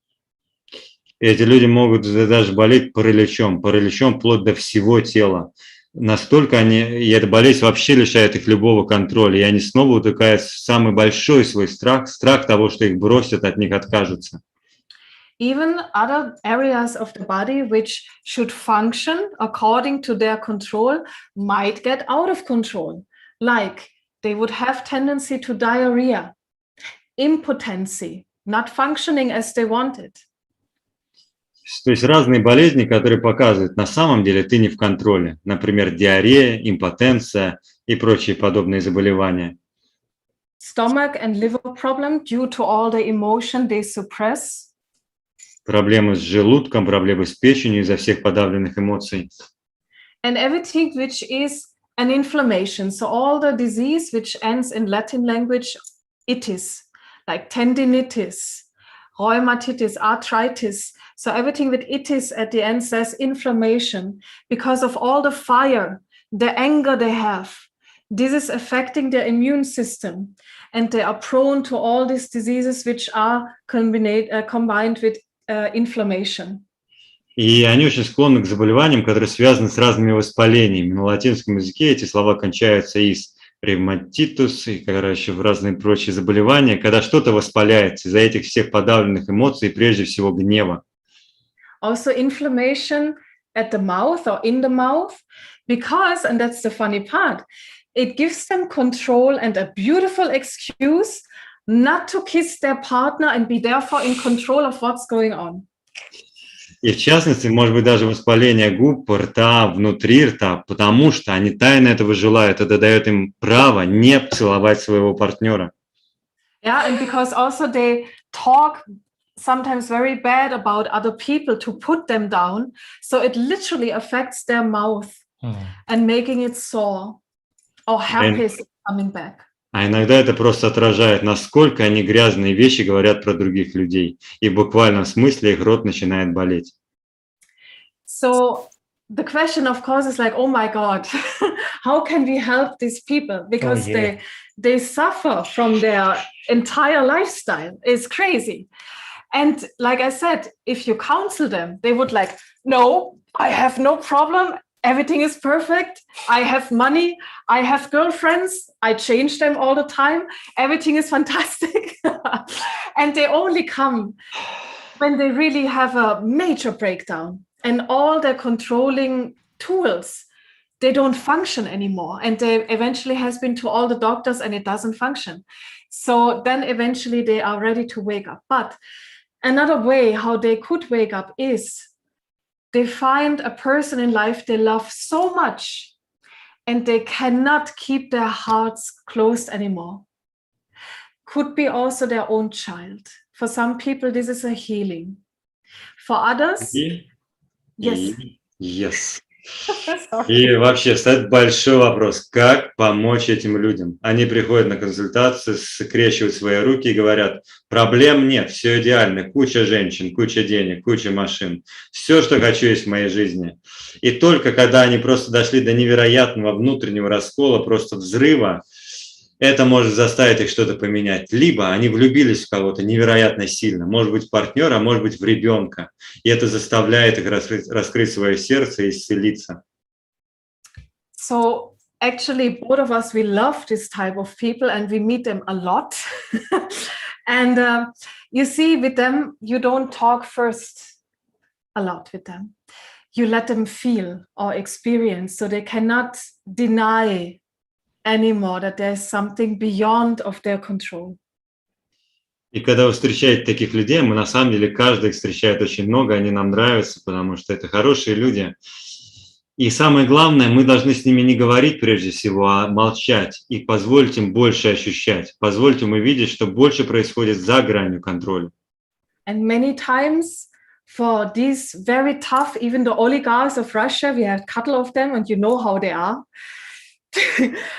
Эти люди могут даже болеть параличом вплоть до всего тела. Настолько и эта болезнь вообще лишает их любого контроля, и они снова утыкают в самый большой свой страх того, что их бросят, от них откажутся. Even other areas of the body which should function according to their control might get out of control. Like they would have tendency to diarrhea, impotency, not functioning as they wanted. То есть разные болезни, которые показывают, на самом деле ты не в контроле. Например, диарея, импотенция и прочие подобные заболевания. Stomach and liver problem due to all the emotion they suppress. Проблемы с желудком, проблемы с печенью из-за всех подавленных эмоций. And everything which is and inflammation. So all the disease which ends in Latin language, itis, like tendinitis, rheumatitis, arthritis. So everything with itis at the end says inflammation because of all the fire, the anger they have. This is affecting their immune system, and they are prone to all these diseases which are combined with inflammation. И они очень склонны к заболеваниям, которые связаны с разными воспалениями. На латинском языке эти слова кончаются из ревматитус и, короче, в разные прочие заболевания, когда что-то воспаляется из-за этих всех подавленных эмоций, прежде всего гнева. Also inflammation at the mouth or in the mouth, because, and that's the funny part, it gives them control and a beautiful excuse not to kiss their partner and be therefore in control of what's going on. И в частности, может быть, даже воспаление губ, рта, внутри рта, потому что они тайно этого желают. Это дает им право не целовать своего партнера. Yeah, and because also they talk sometimes very bad about other people to put them down. So it literally affects their mouth and making it sore or herpes coming back. А иногда это просто отражает, насколько они грязные вещи говорят про других людей. И в буквальном смысле их рот начинает болеть. So the question, of course, is like, oh my God, how can we help these people? Because they suffer from their entire lifestyle. It's crazy. And like I said, if you counsel them, they would like, no, I have no problem. Everything is perfect. I have money. I have girlfriends. I change them all the time. Everything is fantastic. And they only come when they really have a major breakdown and all their controlling tools, they don't function anymore. And they eventually has been to all the doctors and it doesn't function. So then eventually they are ready to wake up. But another way how they could wake up is they find a person in life they love so much and they cannot keep their hearts closed anymore. Could be also their own child. For some people, this is a healing. For others, yes. Yes. И вообще стоит большой вопрос, как помочь этим людям. Они приходят на консультацию, скрещивают свои руки и говорят, проблем нет, все идеально, куча женщин, куча денег, куча машин, все, что хочу, есть в моей жизни. И только когда они просто дошли до невероятного внутреннего раскола, просто взрыва, это может заставить их что-то поменять. Либо они влюбились в кого-то невероятно сильно, может быть, в партнера, а может быть, в ребенка. И это заставляет их раскрыть свое сердце и исцелиться. So actually, both of us, we love this type of people and we meet them a lot. And you see, with them, you don't talk first a lot with them. You let them feel or experience so they cannot deny anymore that there's something beyond of their control. И когда вы встречаете таких людей, мы на самом деле каждый их встречает очень много, они нам нравятся, потому что это хорошие люди. И самое главное, мы должны с ними не говорить прежде всего, а молчать и позволить им больше ощущать, позволить им увидеть, что больше происходит за гранью контроля. And many times for these very tough, even the oligarchs of Russia, we have a couple of them and you know how they are.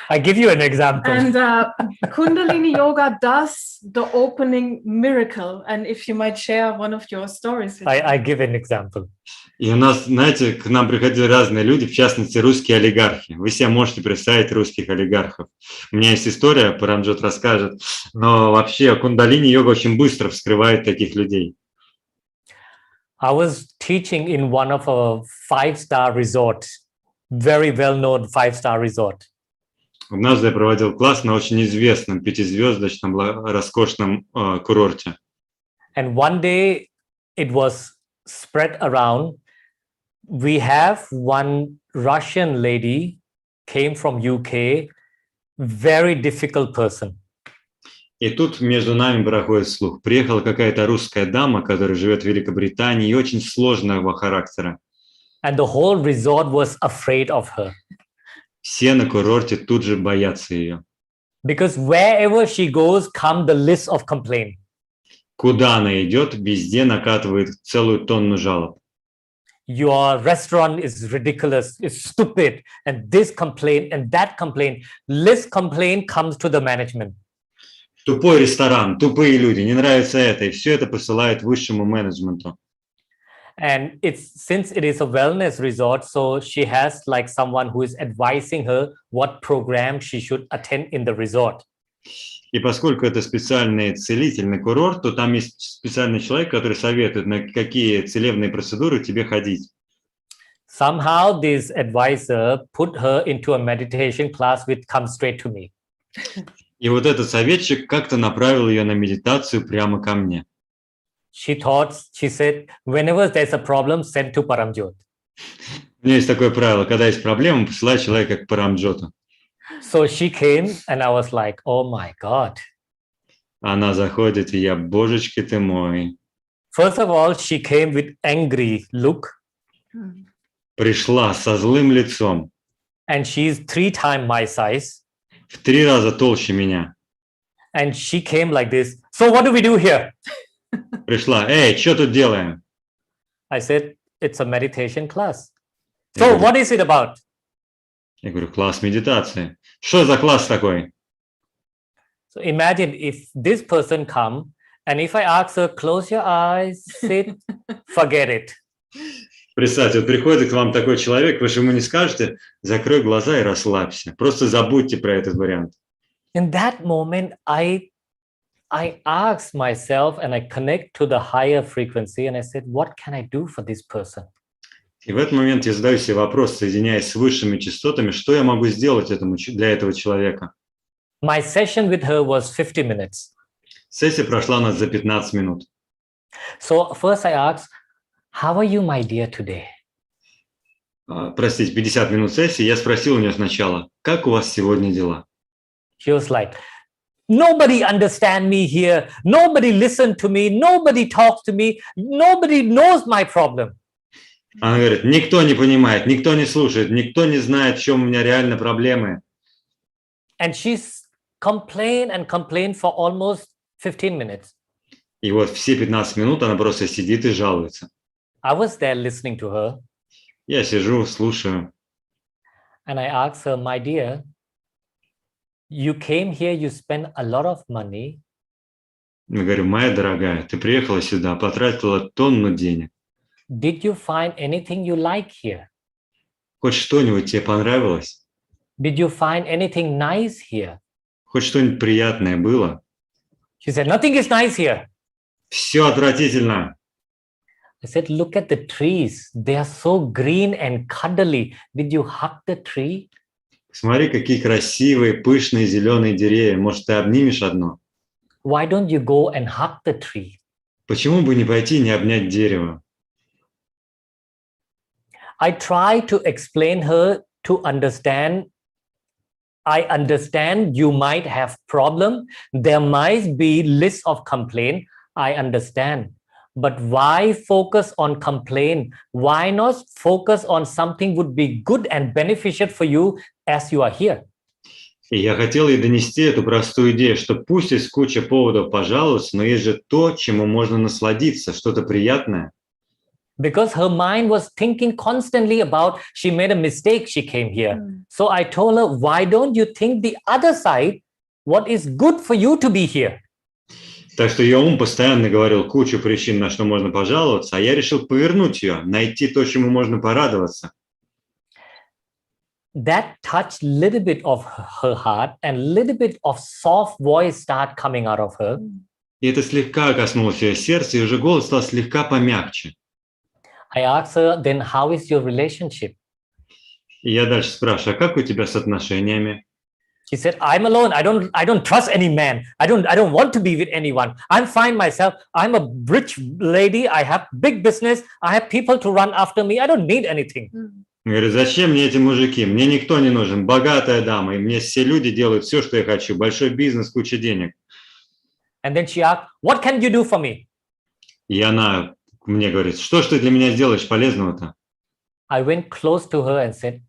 I give you an example. And Kundalini Yoga does the opening miracle. And if you might share one of your stories. I give an example. И у нас, знаете, к нам приходили разные люди, в частности, русские олигархи. Вы себе можете представить русских олигархов. У меня есть история, Парамджот расскажет, но вообще кундалини-йога очень быстро вскрывает таких людей. I was teaching in one of a 5-star resort, very well-known 5-star resort. Однажды я проводил класс на очень известном 5-звездочном роскошном курорте. And one day it was spread around. We have one Russian lady came from UK, very difficult person. И тут между нами проходит слух. Приехала какая-то русская дама, которая живет в Великобритании и очень сложного характера. And the whole resort was afraid of her. Все на курорте тут же боятся ее. Because wherever she goes, come the list of complaints. Куда она идет, везде накатывает целую тонну жалоб. your restaurant is ridiculous, it's stupid, and this complaint and that complaint. List complaint comes to the management. Тупой ресторан, тупые люди, не нравится это, и все это посылает высшему менеджменту. And it's since it is a wellness resort, so she has like someone who is advising her what program she should attend in the resort. И поскольку это специальный целительный курорт, то там есть специальный человек, который советует, на какие целебные процедуры тебе ходить. Somehow this advisor put her into a meditation class which comes straight to me. И вот этот советчик как-то направил ее на медитацию прямо ко мне. She said, whenever there's a problem, send to Paramjot. У меня есть такое правило, когда есть проблема, посылай человека к Парамджоту. So she came and I was like, oh my God. Она заходит, и я, божечки ты мой. First of all, she came with angry look. Пришла со злым лицом, And she's 3 times my size. в 3 раза толще меня. And she came like this. So what do we do here? Пришла, эй, что тут делаем? I said, it's a meditation class. Я So говорю, what is it about? я говорю, класс медитации. Что за класс такой? So imagine if this person come and if I ask her, close your eyes, sit, forget it. Представьте, вот приходит к вам такой человек, вы же ему не скажете, закрой глаза и расслабься. Просто забудьте про этот вариант. In that moment, I asked myself and I connect to the higher frequency and I said, what can I do for this person? И в этот момент я задаю себе вопрос, соединяясь с высшими частотами, что я могу сделать для этого человека? My session with her was 50 minutes. Сессия прошла у нас за 15 минут. So first I asked, how are you, my dear, today? Простите, 50 минут сессии. Я спросил у нее сначала, как у вас сегодня дела? She was like, nobody understand me here. Nobody listen to me. Nobody talks to me. Nobody knows my problem. Она говорит, никто не понимает, никто не слушает, никто не знает, в чем у меня реально проблемы. And she's complained and complained for almost 15 minutes. И вот все 15 минут она просто сидит и жалуется. I was there listening to her Я сижу, слушаю. and I asked her, my dear, you came here, you spent a lot of money. Я говорю, моя дорогая, ты приехала сюда, потратила тонну денег. Did you find anything you like here? Хоть что-нибудь тебе понравилось? Did you find anything nice here? Хоть что-нибудь приятное было? She said, nothing is nice here. Все отвратительно. I said, look at the trees. They are so green and cuddly. Did you hug the tree? Смотри, какие красивые, пышные, зеленые деревья. Может, ты обнимешь одно? Why don't you go and hug the tree? Почему бы не пойти и не обнять дерево? I try to explain her to understand. I understand you might have problem. There might be list of complaint. I understand. But why focus on complaint? Why not focus on something would be good and beneficial for you as you are here? И я хотел ей донести эту простую идею, что пусть есть куча поводов пожаловаться, но есть же то, чему можно насладиться, что-то приятное. Because her mind was thinking constantly about she made a mistake, she came here. So I told her, why don't you think the other side, what is good for you to be here? Так что ее ум постоянно говорил кучу причин, на что можно пожаловаться, а я решил повернуть ее, найти то, чему можно порадоваться. That touched little bit of her heart and little bit of soft voice start coming out of her. И это слегка коснулось ее сердца, и уже голос стал слегка помягче. I asked her, then how is your relationship? И я дальше спрашиваю, а как у тебя с отношениями? She said, I'm alone. I don't trust any man. I don't want to be with anyone. I'm fine myself. I'm a rich lady. I have big business. I have people to run after me. I don't need anything. Говорит, зачем мне эти мужики? Мне никто не нужен. Богатая дама, и мне все люди делают все, что я хочу. Большой бизнес, куча денег. And then she asked, what can you do for me? И она мне говорит, что ж ты для меня сделаешь полезного-то? I went close to her and said,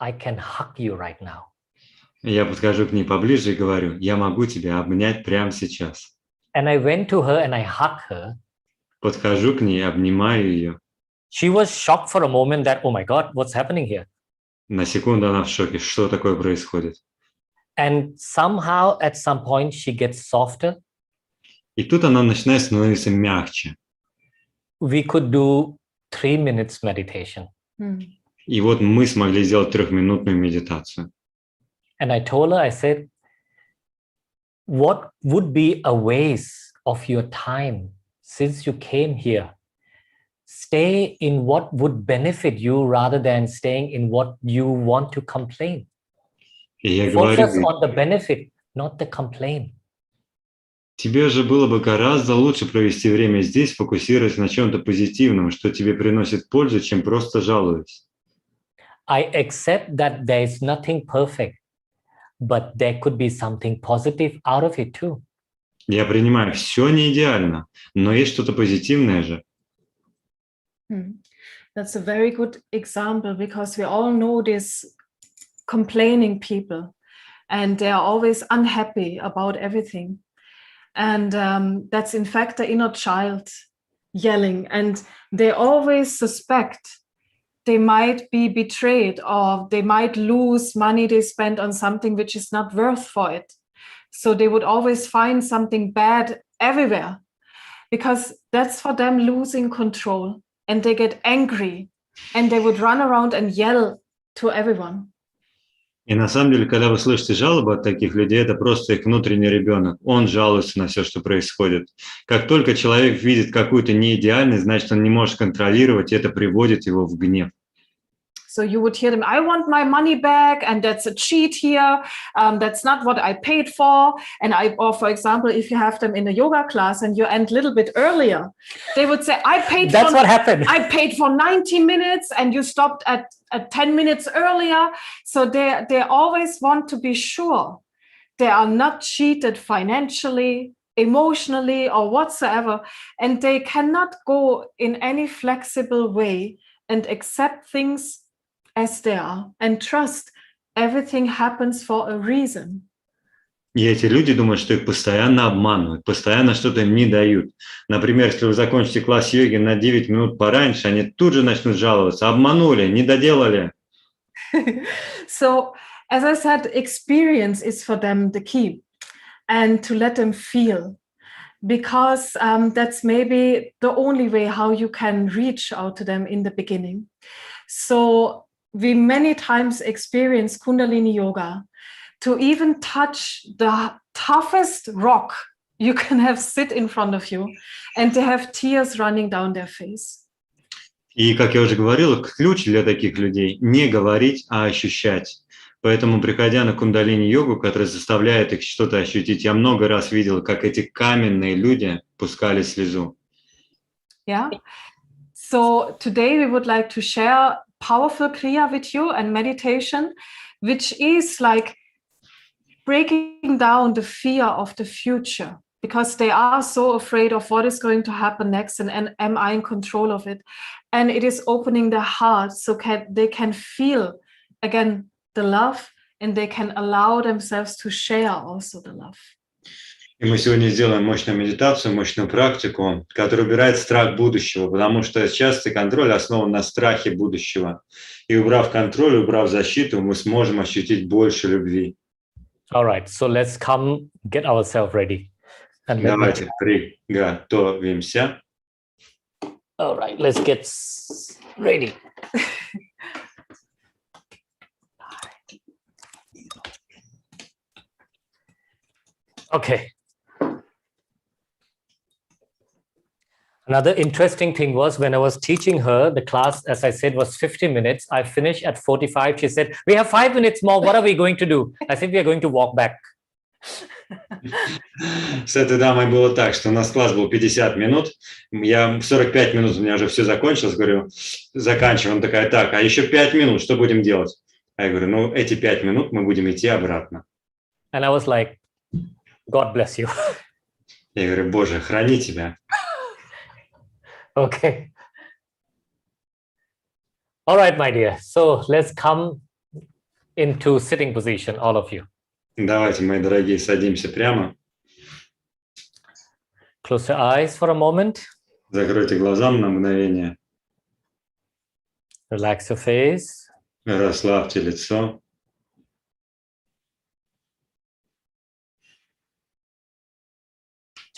I can hug you right now. И я подхожу к ней поближе и говорю, я могу тебя обнять прямо сейчас. And I went to her and I hugged her. Подхожу к ней, обнимаю ее. She was shocked for a moment that, oh my God, what's happening here? На секунду она в шоке, что такое происходит. And somehow at some point she gets softer. И тут она начинает становиться мягче. We could do 3 minutes meditation. И вот мы смогли сделать 3-минутную медитацию. And I told her, I said, what would be a waste of your time since you came here? Stay in what would benefit you rather than staying in what you want to complain. И я Focus говорю, on the benefit, not the complaint. тебе же было бы гораздо лучше провести время здесь, фокусируясь на чем-то позитивном, что тебе приносит пользу, чем просто жалуясь. I accept that there is nothing perfect, but there could be something positive out of it too. Я принимаю, все не идеально, но есть что-то позитивное же. That's a very good example because we all know these complaining people and they are always unhappy about everything. And that's in fact the inner child yelling, and they always suspect they might be betrayed or they might lose money they spent on something which is not worth for it. So they would always find something bad everywhere because that's for them losing control, and they get angry and they would run around and yell to everyone. И на самом деле, когда вы слышите жалобы от таких людей, это просто их внутренний ребенок. Он жалуется на все, что происходит. Как только человек видит какую-то неидеальность, значит, он не может контролировать, и это приводит его в гнев. So you would hear them, I want my money back, and that's a cheat here. That's not what I paid for. And or for example, if you have them in a yoga class and you end a little bit earlier, they would say, That's what happened. I paid for 90 minutes and you stopped at 10 minutes earlier. So they always want to be sure they are not cheated financially, emotionally, or whatsoever. And they cannot go in any flexible way and accept things as they are and trust everything happens for a reason. И эти люди думают, что их постоянно обманывают, постоянно что-то им не дают. Например, если вы закончите класс йоги на 9 минут пораньше, они тут же начнут жаловаться. Обманули, не доделали. So, as I said, experience is for them the key, and to let them feel, because that's maybe the only way how you can reach out to them in the beginning. So we many times experience Kundalini Yoga to even touch the toughest rock you can have sit in front of you, and they have tears running down their face. И, как я уже говорил, ключ для таких людей – не говорить, а ощущать. Поэтому, приходя на кундалини-йогу, которая заставляет их что-то ощутить, я много раз видел, как эти каменные люди пускали слезу. Yeah. So today we would like to share powerful kriya with you and meditation, which is like breaking down the fear of the future, because they are so afraid of what is going to happen next, and am I in control of it? And it is opening their hearts so they can feel again the love, and they can allow themselves to share also the love. И мы сегодня сделаем мощную медитацию, мощную практику, которая убирает страх будущего, потому что частый контроль основан на страхе будущего. И убрав контроль, убрав защиту, мы сможем ощутить больше любви. All right, so let's come get ourselves ready. And Давайте приготовимся. All right, let's get ready. Okay. Another interesting thing was when I was teaching her, the class, as I said, was 50 minutes. I finished at 45. She said, we have 5 minutes more. What are we going to do? I said, we are going to walk back. С этой дамой было так, что у нас класс был 50 минут. Я 45 минут, у меня уже все закончилось. Говорю, заканчиваем. Она такая, так, а еще 5 минут, что будем делать? А я говорю, ну, эти 5 минут мы будем идти обратно. And I was like, God bless you. Я говорю, Боже, храни тебя. Okay. All right, my dear. So let's come into sitting position, all of you. Давайте, мои дорогие, садимся прямо. Close your eyes for a moment. Закройте глаза на мгновение. Relax your face. Расслабьте лицо.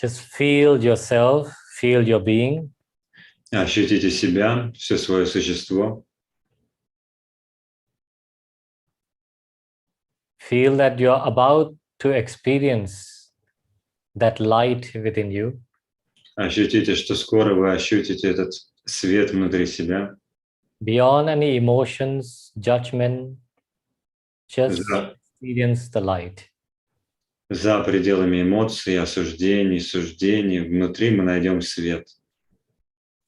Just feel yourself, feel your being. Ощутите себя, все свое существо. Feel that you're about to experience that light within you. Ощутите, что скоро вы ощутите этот свет внутри себя. Beyond any emotions, judgment, just За, experience the light. за пределами эмоций, осуждений, суждений. Внутри мы найдем свет.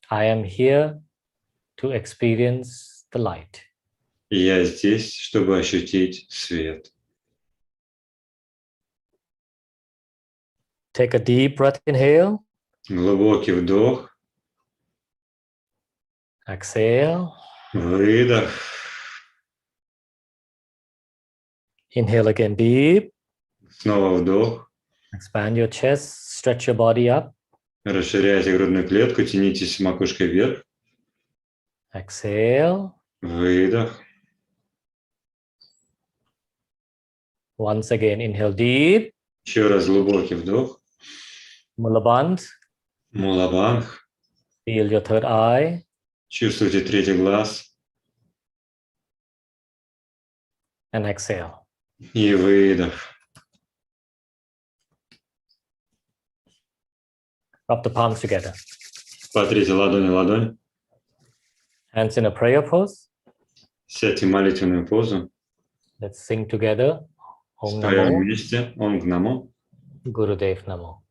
I am here to experience the light. И я здесь, чтобы ощутить свет. Take a deep breath, inhale, Глубокий вдох, exhale, выдох. inhale again deep, Снова вдох. expand your chest, stretch your body up, Расширяйте грудную клетку, тянитесь макушкой вверх. exhale, Выдох. once again, inhale deep, Еще раз глубокий вдох. Mulabandh, Мулабанг. feel your third eye, Чувствуйте третий глаз. and exhale. И выдох. Rub the palms together. Потрите ладонь, ладонь. Hands in a prayer pose. Сядьте в молитвенную позу. Let's sing together. Om Стоим Namo вместе. Ом Намо. Gurudev Namo.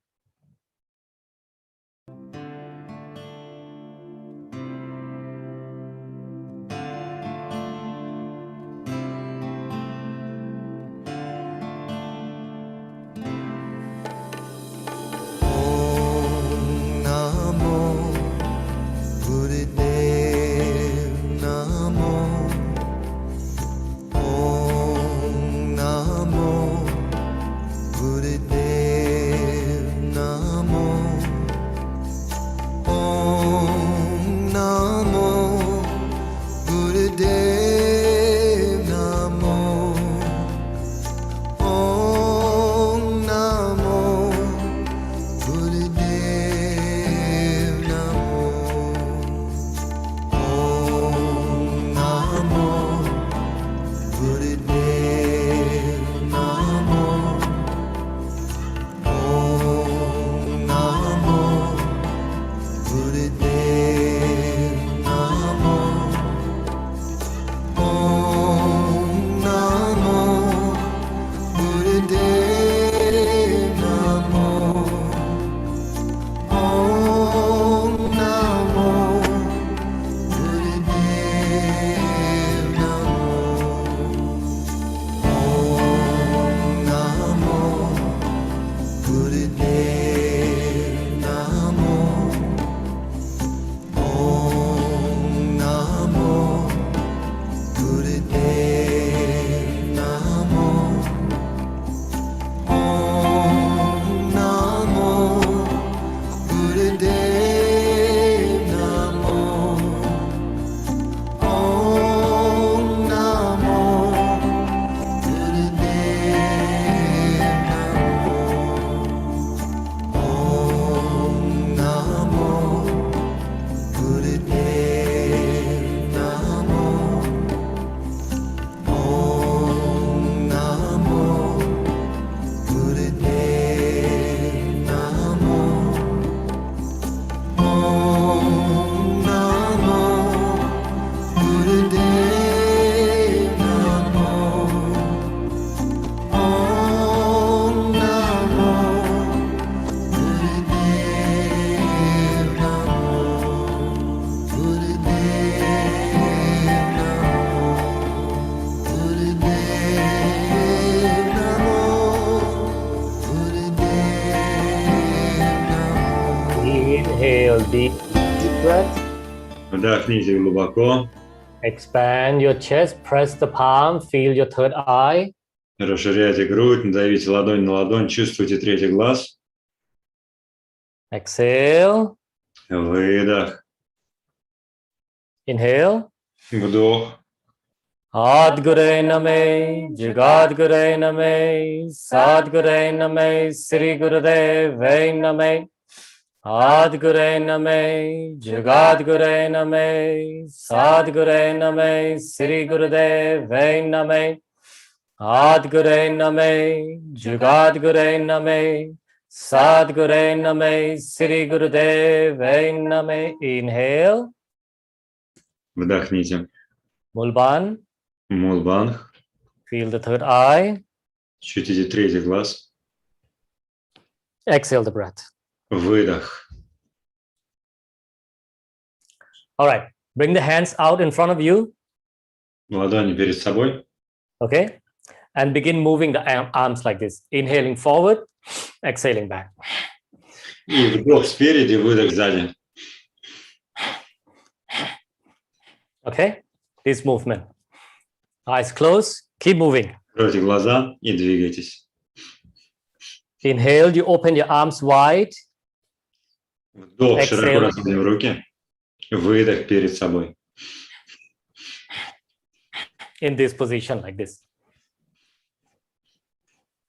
Inhale deep breath. Вдохните глубоко. Expand your chest, press the palm, feel your third eye. Расширяйте грудь, надавите ладонь на ладонь, чувствуйте третий глаз. Exhale, Выдох. inhale, Вдох. Adgure Name, Jagadgure Name, Sadgure Name, Sri Gurudev Name. Adgure Name, Jagadgure Name, Sadgure Name, Sri Gurudev Name. Adgure Name, Jagadgure Name, Sadgure Name, Sri Gurudev Name. Inhale, Вдохните. Mulban. Мулбанг. Feel the third eye. Ощутите третий глаз. Exhale the breath. Выдох. All right. Bring the hands out in front of you. Ладони перед собой. Okay. And begin moving the arms like this. Inhaling forward, exhaling back. И вдох спереди, выдох сзади. Okay. This movement. Eyes closed. Keep moving. Откройте глаза и двигайтесь. Inhale, you open your arms wide. Вдох, Exhale. широко разводим руки. Выдох перед собой. In this position like this.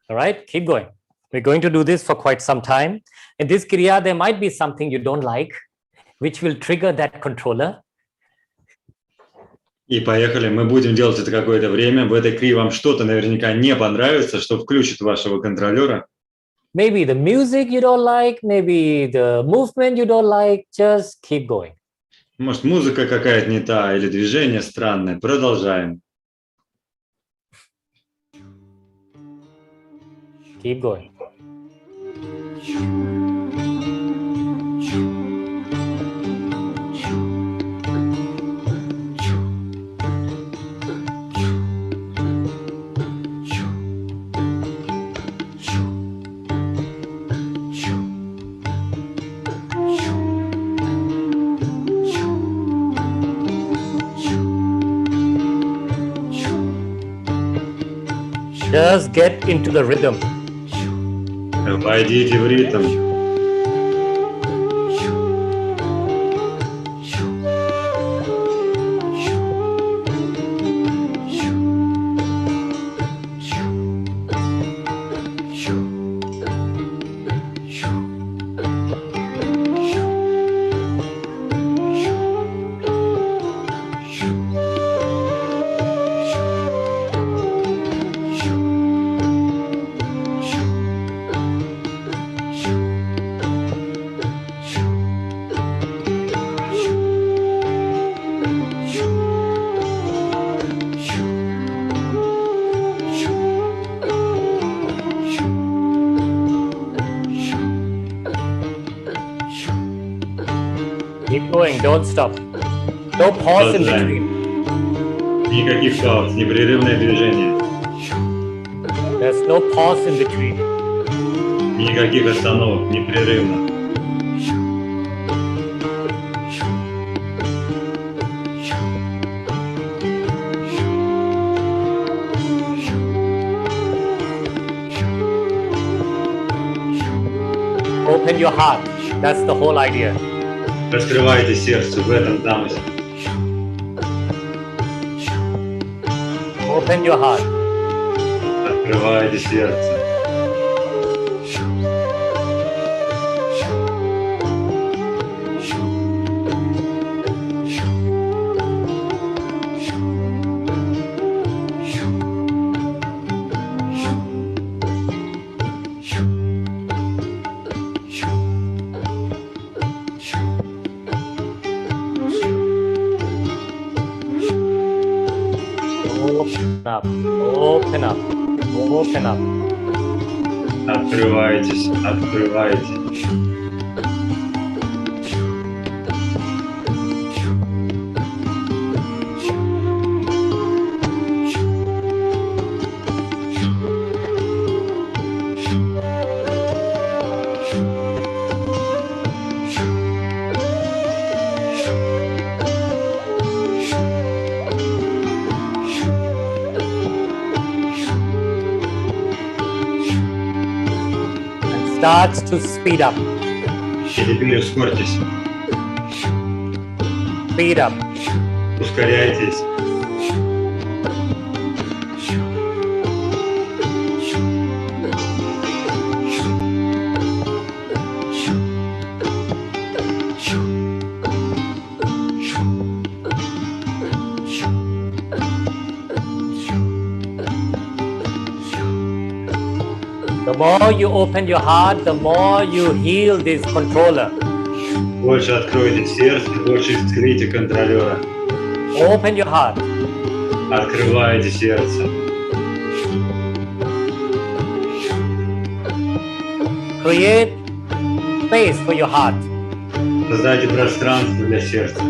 All right. Keep going. We're going to do this for quite some time. In this kriya, there might be something you don't like, which will trigger that controller. И поехали. Мы будем делать это какое-то время. В этой крии вам что-то наверняка не понравится, что включит вашего контролера. Maybe the music you don't like, maybe the movement you don't like, just keep going. Может, музыка какая-то не та или движение странное. Продолжаем. Keep going. Just get into the rhythm. Войдите в ритм. Keep going, don't stop. No pause in between. Никаких пауз, непрерывное движение. There's no pause in between. Никаких остановок, непрерывно. Open your heart. That's the whole idea. Раскрывайте сердце, в этом замысел. Open your heart. Открывайте сердце. Open up. Open up. Open up. Открывайтесь, открывайте. Starts to speed up. И теперь ускорьтесь. Speed up. Ускоряйтесь. The more you open your heart, the more you heal this controller. Больше откройте сердце, больше исцелите контролера. Open your heart. Открывайте сердце. Create space for your heart. Создайте пространство для сердца.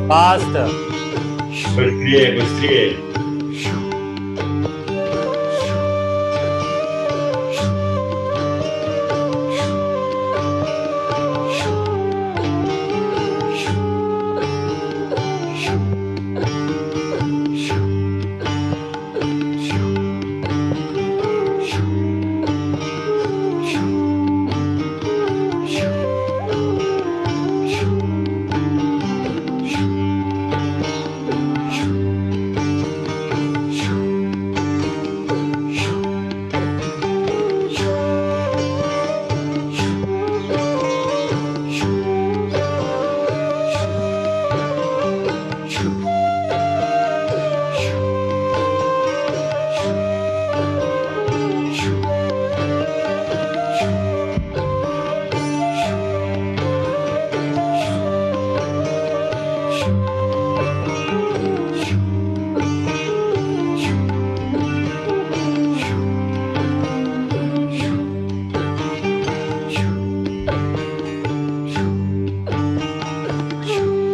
Faster. Быстрее, быстрее.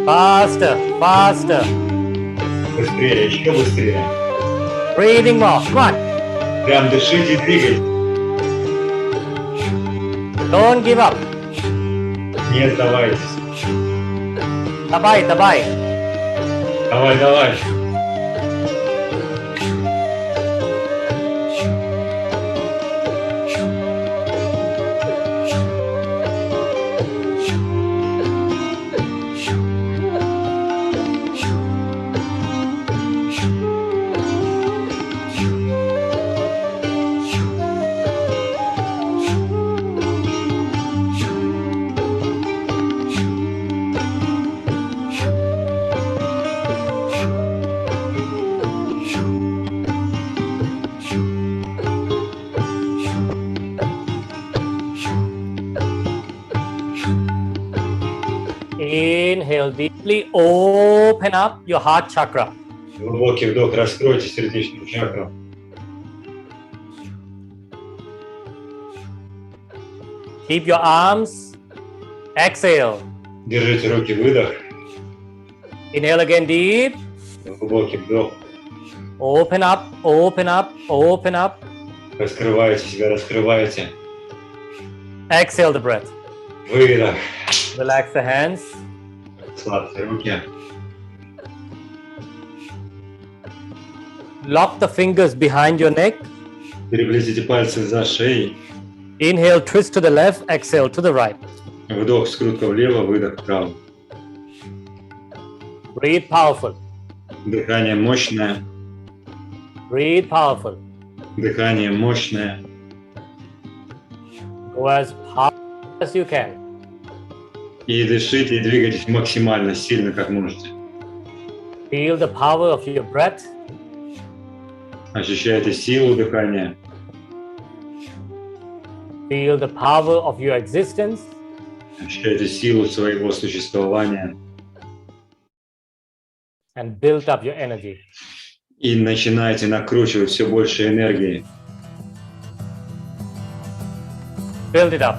Faster, faster. Быстрее, еще быстрее. Breathing more. Come on. Прям дышите и двигайтесь. Don't give up. Не сдавайтесь. Давай, давай. Давай, давай. Inhale deeply. Open up your heart chakra. Глубокий вдох, раскройте сердечную чакру. Keep your arms. Exhale. Держите руки, выдох. Inhale again deep. Глубокий вдох. Open up, open up, open up. Раскрывайте себя, раскрывайте. Exhale the breath. Выдох. Relax the hands. Расслабьте руки. Lock the fingers behind your neck. Переплетите пальцы за шеей. Inhale, twist to the left. Exhale to the right. Вдох, скрутка влево, выдох вправо. Breathe powerful. Дыхание мощное. Breathe powerful. Дыхание мощное. Go as powerful as you can. И дышите, и двигайтесь максимально сильно, как можете. Feel the power of your breath. Ощущайте силу дыхания. Feel the power of your existence. Ощущайте силу своего существования. And build up your energy. И начинайте накручивать все больше энергии. Build it up.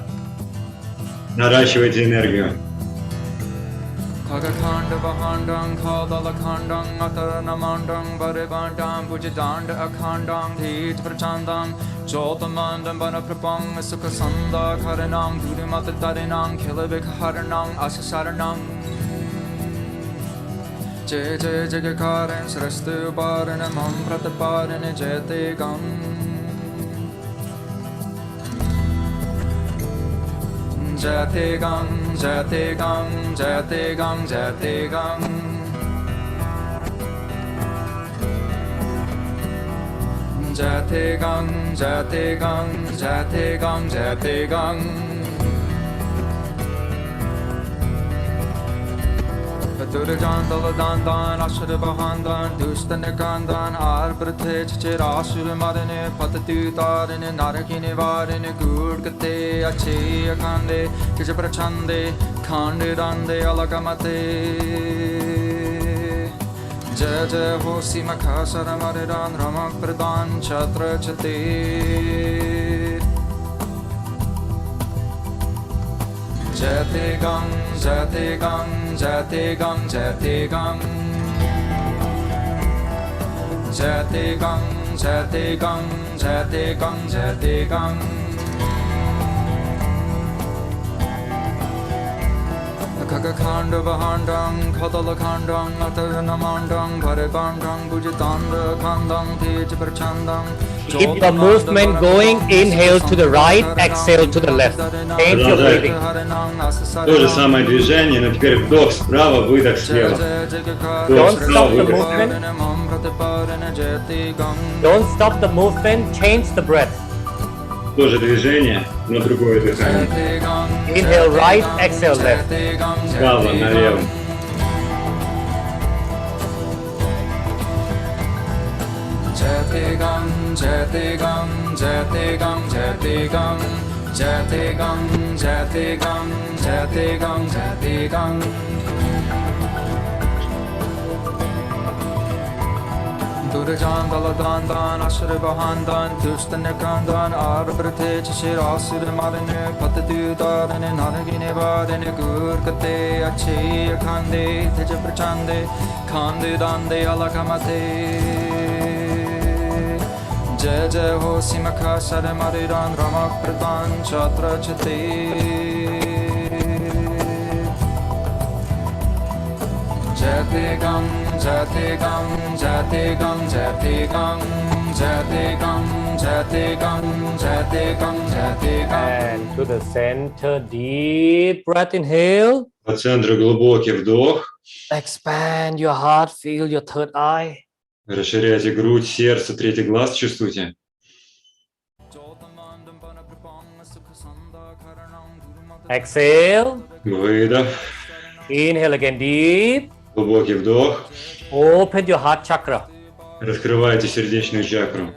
Наращивайте энергию. Kagakanda Bahandang Kadalakandang Ataranamandang Baribandang Bujidanda Akandang Tej Prachandang Jotamandam Banaprapang Sukasanda Karanang Durimata Darinang Kilabik Haranang Asasaranang Jay Jay Jagakaran Srastu Baranamam Prataparan Jete Gang Jate Gang, Jate Gang, Jate Gang, Jate Gang. Jate Gang, Jate Gang, Jate Gang, Jate Gang. Durjan Daladandan, Ashur Bahandan, Dustanakandan, Arbrate, Chirashur Marine, Patatutar, and Narakini Varin, Gurgate, Ache, Akande, Kijaprachande, Kandidande, Alagamate. Jaja Hosi Makasara Maridan, Ramak Pradan, Chatra Chate. Jate Gang, Jate Gang, Jate Gang, Jate Gang. Jate Gang, Jate Gang, Jate Gang, Jate Gang. Kagakanda Bahandang, Kadalakandang, Ataranamandang, Paribandang, Bujitanda, Kandang, Tej Prachandang. Keep the movement going. Inhale to the right, exhale to the left. Change your breathing. То же самое движение, но теперь вдох справа, выдох слева. Don't Вдох справа, stop the выдох. movement. Don't stop the movement. Change the breath. То же движение, но другое дыхание. Inhale right, exhale left. Справа налево. Jate Gang, Jate Gang, Jate Gang, Jate Gang. Jate Gang, Jate Gang, Jate Gang, Jate Gang. Durjan Daladandan, Ashur Bahandan, Dustanakandan, Arbrate, Chirasur Marine, Patatudaran, Naragine Varan, Gurkate, Ache, Akande, Tejaprachande, Kandidande, Alakamate. Jai Jai Hosi Makasara Maridan, Ramak Pradan, Chatra Chate. Jate Gang, Jate Gang, Jate Gang, Jate Gang. Jate Gang, Jate Gang, Jate Gang, Jate Gang. And to the center, deep breath, inhale. По центру глубокий вдох. Expand your heart, feel your third eye. Расширяйте грудь, сердце, третий глаз чувствуйте. Exhale. Выдох. Inhale again, deep. Глубокий вдох. Open your heart chakra. Раскрывайте сердечную чакру.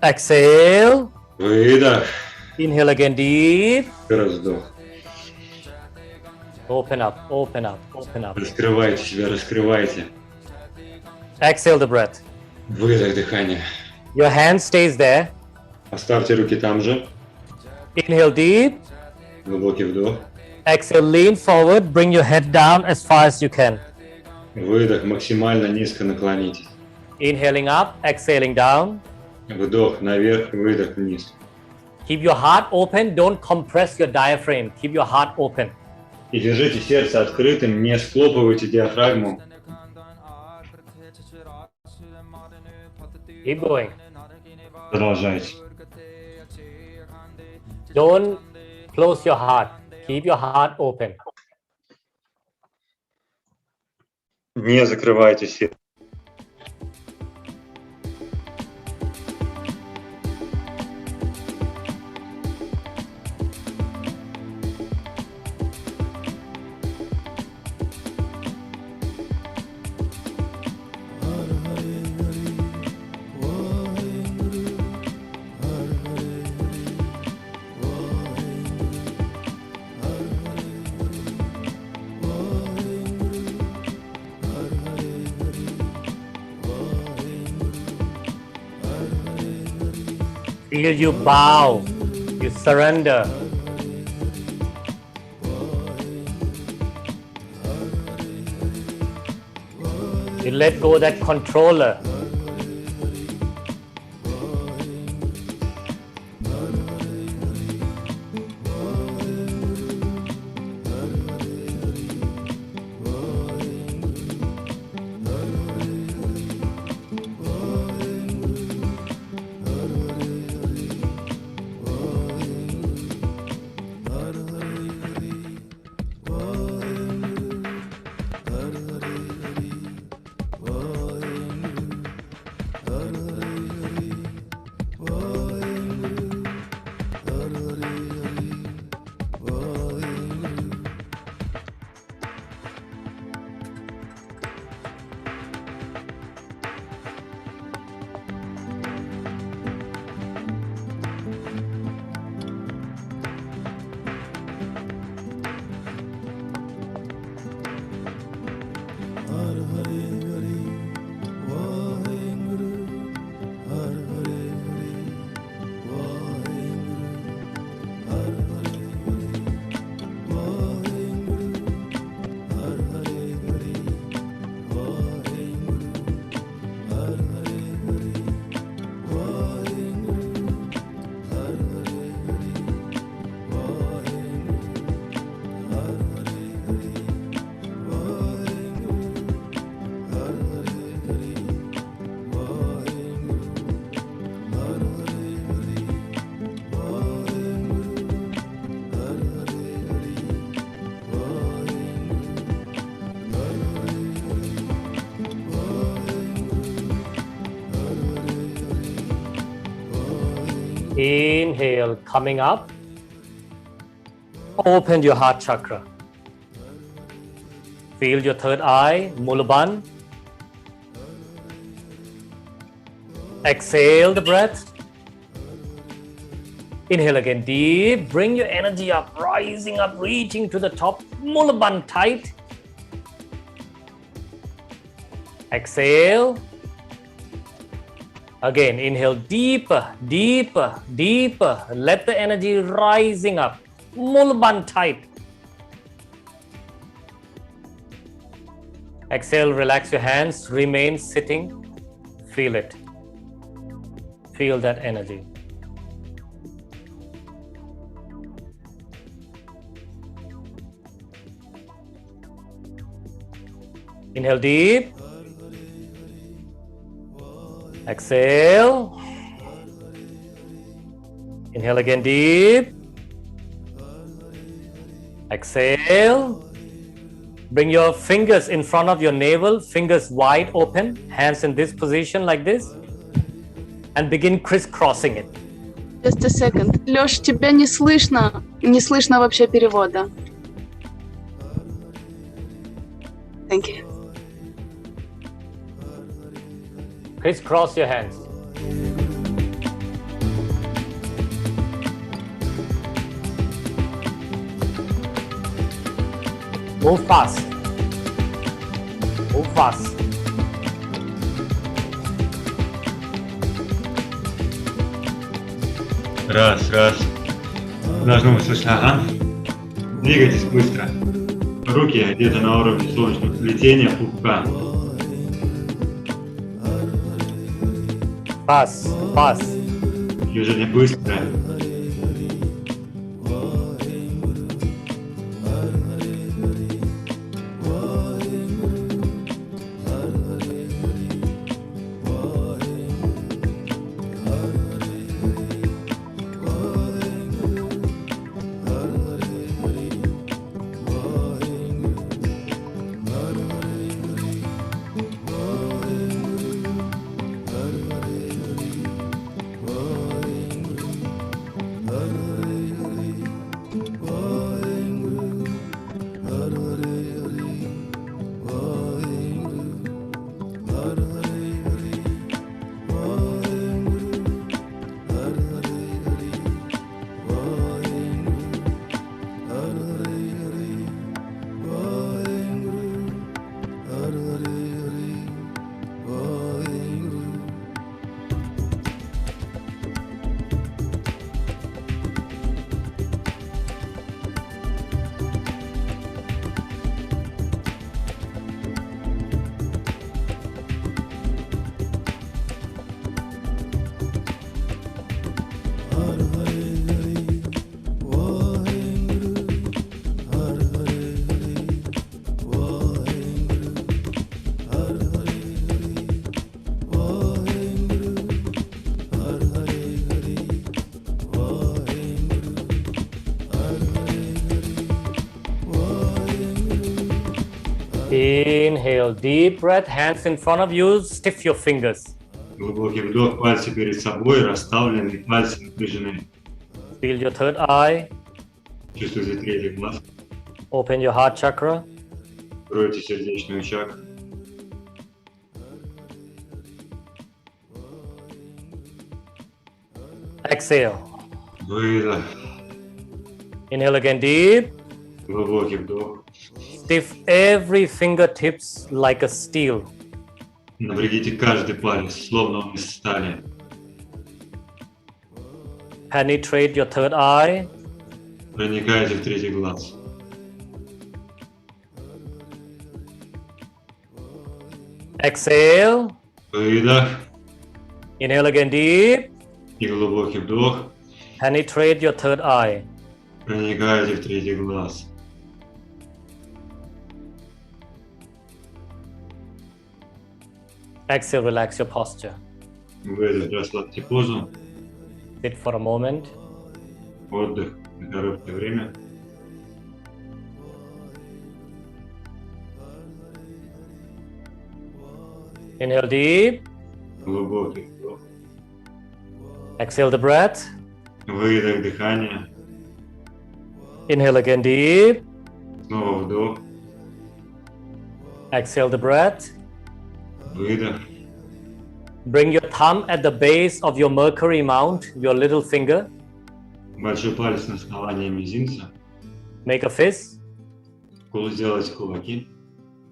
Exhale. Выдох. Inhale again, deep. Еще раз вдох. Open up, open up, open up. Раскрывайте себя, раскрывайте. Exhale the breath. Выдох дыхания. Your hand stays there. Оставьте руки там же. Inhale deep. Глубокий вдох. Exhale, lean forward. Bring your head down as far as you can. Выдох, максимально низко наклонитесь. Inhaling up, exhaling down. Вдох наверх, выдох вниз. Keep your heart open. Don't compress your diaphragm. Keep your heart open. И держите сердце открытым, не схлопывайте диафрагму. Keep going. Продолжайте. Don't close your heart. Keep your heart open. Не закрывайте сердце. Feel you bow, you surrender. You let go of that controller. Inhale, coming up. Open your heart chakra. Feel your third eye, Mulabandh. Exhale the breath. Inhale again deep. Bring your energy up, rising up, reaching to the top. Mulabandh tight. Exhale. Again, inhale deeper, deeper, deeper. Let the energy rising up. Mulabandh tight. Exhale, relax your hands. Remain sitting. Feel it. Feel that energy. Inhale deep. Exhale. Inhale again deep. Exhale. Bring your fingers in front of your navel, fingers wide open, hands in this position like this, and begin crisscrossing it. Just a second. Лёш, тебя не слышно. Не слышно вообще перевода. Thank you. Crisscross your hands. Move fast. Move fast. Раз, раз. Должно быть слышно. Ага. Двигайтесь быстро. Руки где-то на уровне солнечного сплетения пупка. Fast, fast. Движение быстрое. Inhale, deep breath, hands in front of you, stiff your fingers. Глубокий вдох, пальцы перед собой, расставлены, пальцы напряжены. Feel your third eye, Чувствуйте третий глаз. open your heart chakra. Откройте сердечную чакру. Exhale. Выдох. Inhale again deep. Глубокий вдох. Stiff every fingertips like a steel. Напрягите каждый палец, словно он из стали. Penetrate your third eye. Проникайте в третий глаз. Exhale. Выдох. Inhale again deep. И глубокий вдох. Penetrate your third eye. Проникайте в третий глаз. Exhale, relax your posture. Выдох, расслабьте позу. Sit for a moment. Отдых на короткое время. Inhale deep. Глубокий вдох. Exhale the breath. Выдох дыхания. Inhale again deep. Снова вдох. Exhale the breath. Выдох. Bring your thumb at the base of your Mercury mount, your little finger. Большой палец на основании мизинца. Make a fist. Сделайте кулаки.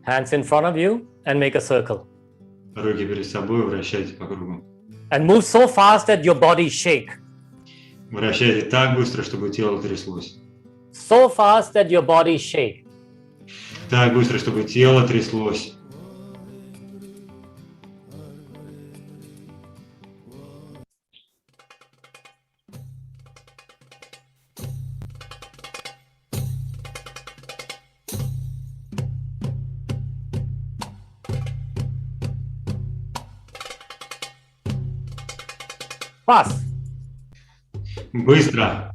Hands in front of you and make a circle. Руки перед собой, вращайте по кругу. And move so fast that your body shake. Вращайте так быстро, чтобы тело тряслось. So fast that your body shake. Так быстро, чтобы тело тряслось. Fast. Быстро.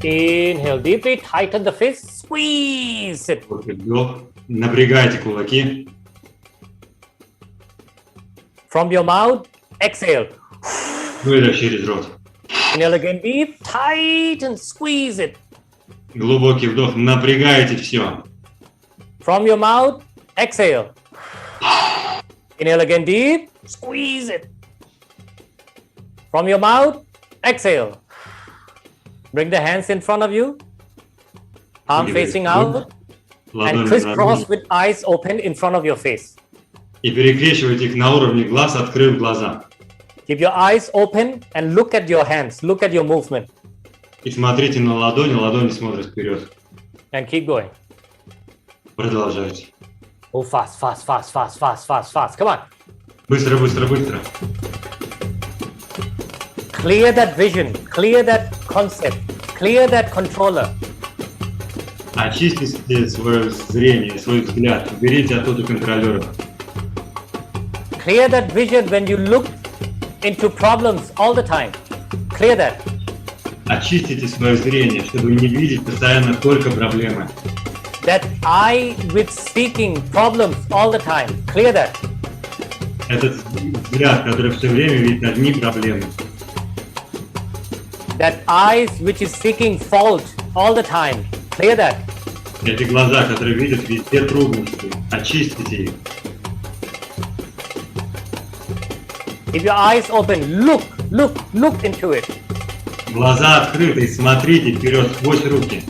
Inhale deeply, tighten the fist, squeeze it. Вдох. Напрягайте кулаки. From your mouth, exhale. Выдох через рот. Inhale again deep, tighten, squeeze it. Глубокий вдох. Напрягайте все. From your mouth, exhale. Inhale again deep, squeeze it. From your mouth, exhale. Bring the hands in front of you, palm Really facing good. out. and ладони crisscross на with eyes open in front of your face. и перекрещивайте их на уровне глаз, открыв глаза. Keep your eyes open and look at your hands, look at your movement, И смотрите на ладони, ладони смотрят вперед. and keep going. Продолжайте. Oh, fast, fast, fast, fast, fast, fast, fast. Come on. Быстро, быстро, быстро. Clear that vision, clear that concept, clear that controller. Очистите свое зрение, свой взгляд. Уберите оттуда контролера. Clear that vision when you look into problems all the time. Clear that. Очистите свое зрение, чтобы не видеть постоянно только проблемы. That eye with seeking problems all the time. Clear that. Этот взгляд, который все время видит одни проблемы. That eyes which is seeking fault all the time. Clear that. Эти глаза, которые видят везде трудности. Очистите их. Keep your eyes open. Look, look, look into it. Глаза открыты, и смотрите вперед сквозь руки.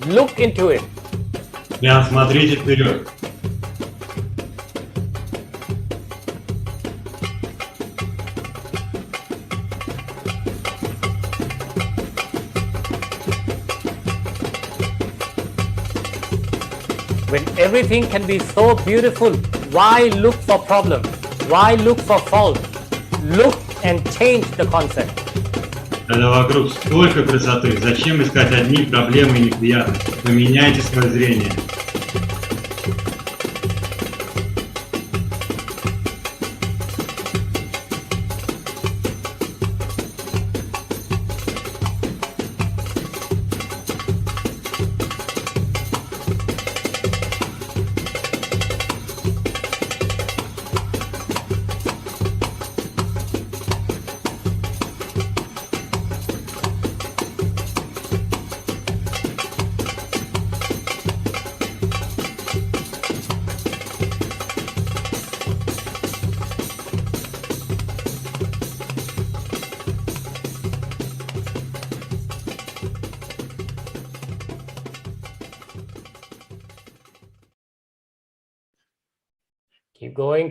Look into it. Прям смотрите вперед. When everything can be so beautiful, why look for problems? Why look for fault? Look and change the concept. Когда вокруг столько красоты, зачем искать одни проблемы и неприятности? Поменяйте свое зрение.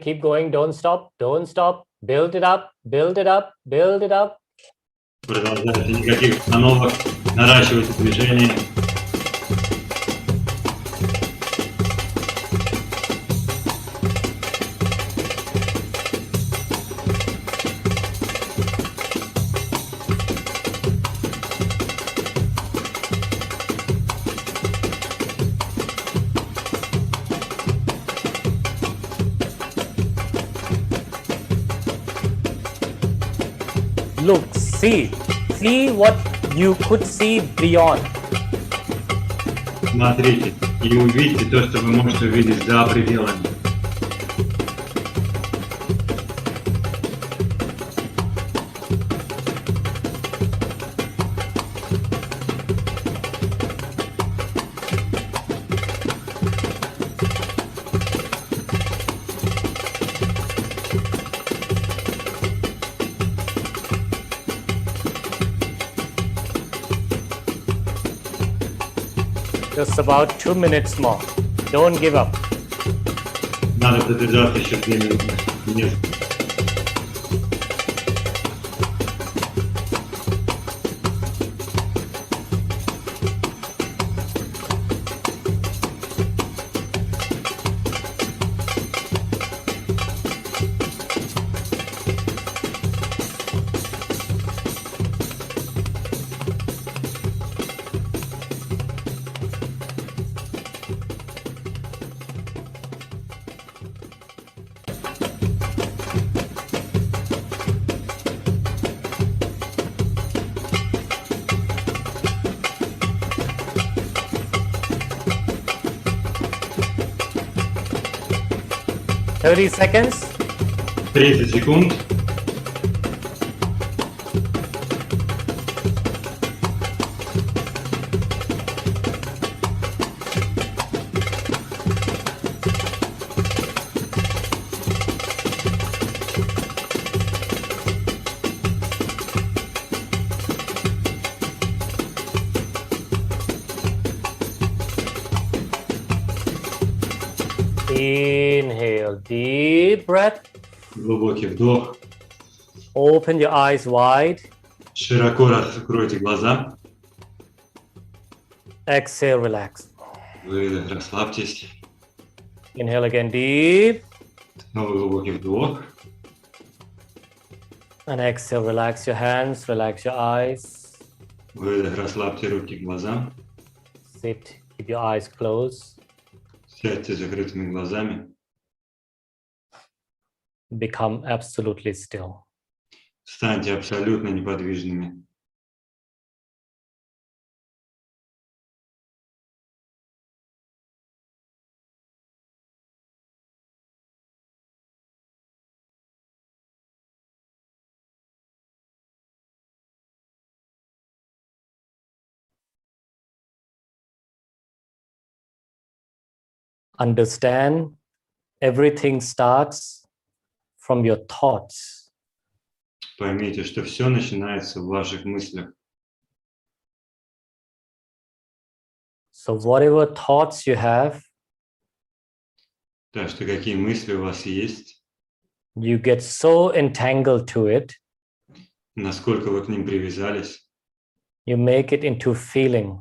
Keep going, don't stop, don't stop. Build it up, build it up, build it up. Продолжайте, никаких остановок, наращивайте движение. Look, see what you could see beyond. Смотрите и увидите то, что вы можете увидеть за пределами. Just about 2 minutes more. Don't give up. Надо продержаться еще 2 минуты. Нет. Thirty seconds. 30 секунд. Inhale, deep breath. Глубокий вдох. Open your eyes wide. Широко раскройте глаза. Exhale, relax. Выдох, расслабьтесь. Inhale again, deep. Снова глубокий вдох. And exhale, relax your hands, relax your eyes. Выдох, расслабьте руки, глаза. Sit, keep your eyes closed. Сядьте с закрытыми глазами. Become absolutely still. Станьте абсолютно неподвижными. Understand everything starts from your thoughts. Поймите, что все начинается в ваших мыслях. So whatever thoughts you have, Так что какие мысли у вас есть, you get so entangled to it, насколько вы к ним привязались, you make it into feeling.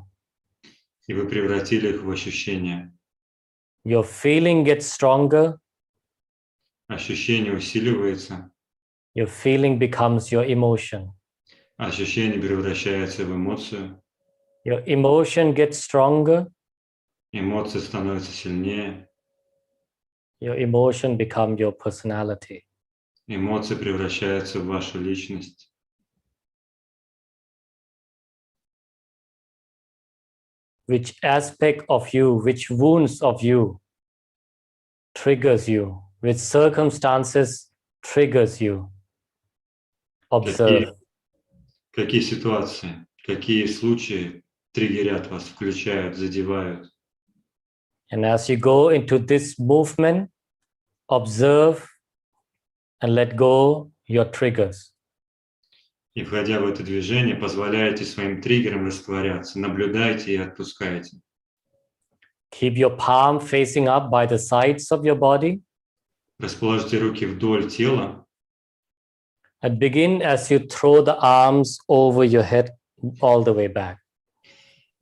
и вы превратили их в ощущения. Your feeling gets stronger, Ощущение усиливается, your feeling becomes your emotion. ощущение превращается в эмоцию, Your emotion gets stronger, эмоции становятся сильнее, your emotion becomes your personality. эмоции превращаются в вашу личность. Which aspect of you, which wounds of you triggers you, which circumstances triggers you. Observe. Какие ситуации, какие случаи триггерят вас, включают, задевают. And as you go into this movement, observe and let go your triggers. И входя в это движение, позволяйте своим триггерам растворяться, наблюдайте и отпускайте. Keep your palm facing up by the sides of your body. Расположите руки вдоль тела And begin as you throw the arms over your head all the way back.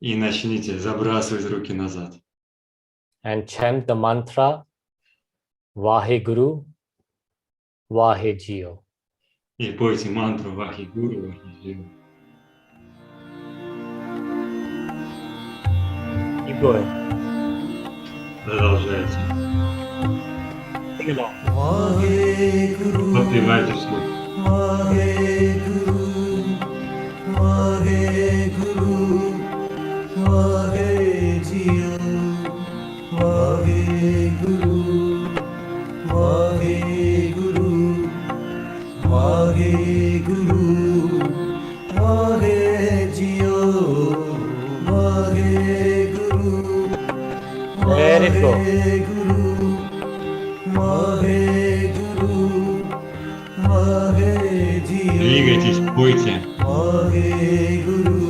и начните забрасывать руки назад. And chant the mantra Vaheguru Vahejio. И пойте мантру Вахи-гуру, Вахи-джио. Keep going. Продолжайте. Sing along. Подпевайте вслух. Let it go. Двигайтесь, пойте. Vaheguru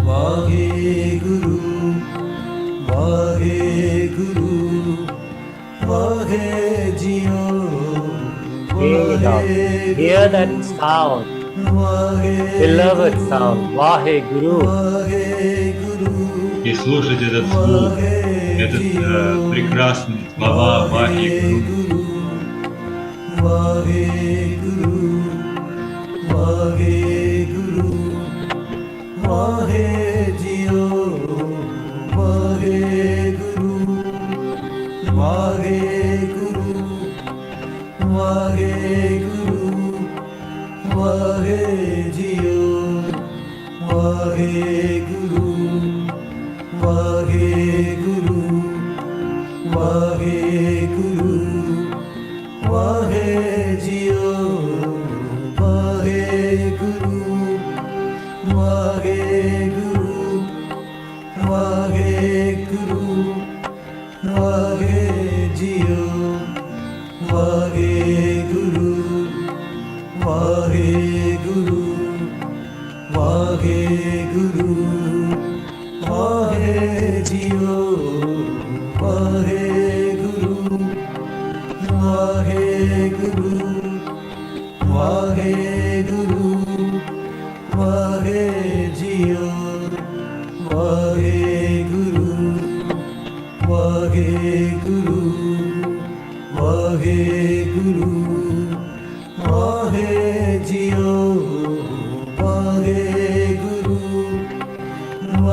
Vaheguru, Vaheguru, Vahejio, Hear that sound, beloved sound, Vaheguru. И слушать этот звук, этот прекрасный слова Вахи-Гуру. Vaheguru, Vaheguru, Vahejio, Vaheguru, Vaheguru, Vaheguru, Vahejio, Vaheguru, Vaheguru, Vaheguru, Vahejio, Vaheguru, Vaheguru, Vaheguru, Vahejio, Vaheguru, Vaheguru, Vaheguru, Vahejio, Vaheguru, Vaheguru, Vaheguru, Vahejio, Vaheguru, Vaheguru, Vaheguru, Vahejio, Vaheguru,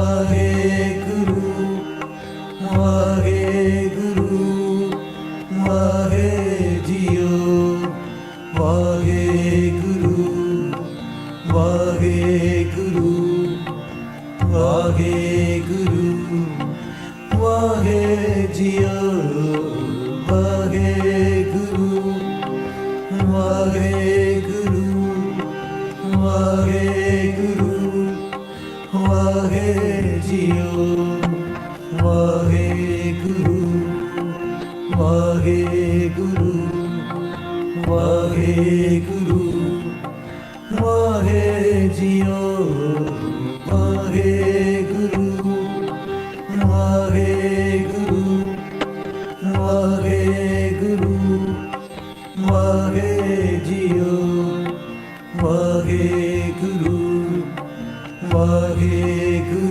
Vaheguru, Vaheguru, Vahejio, Vaheguru, Vaheguru, Vaheguru, Vahejio, Vaheguru, Vaheguru, Vaheguru, Vahejio, Vaheguru, Vaheguru, Vaheguru, Vahejio, Vaheguru, Vaheguru, Vaheguru, Vahejio, Vaheguru, Vaheguru,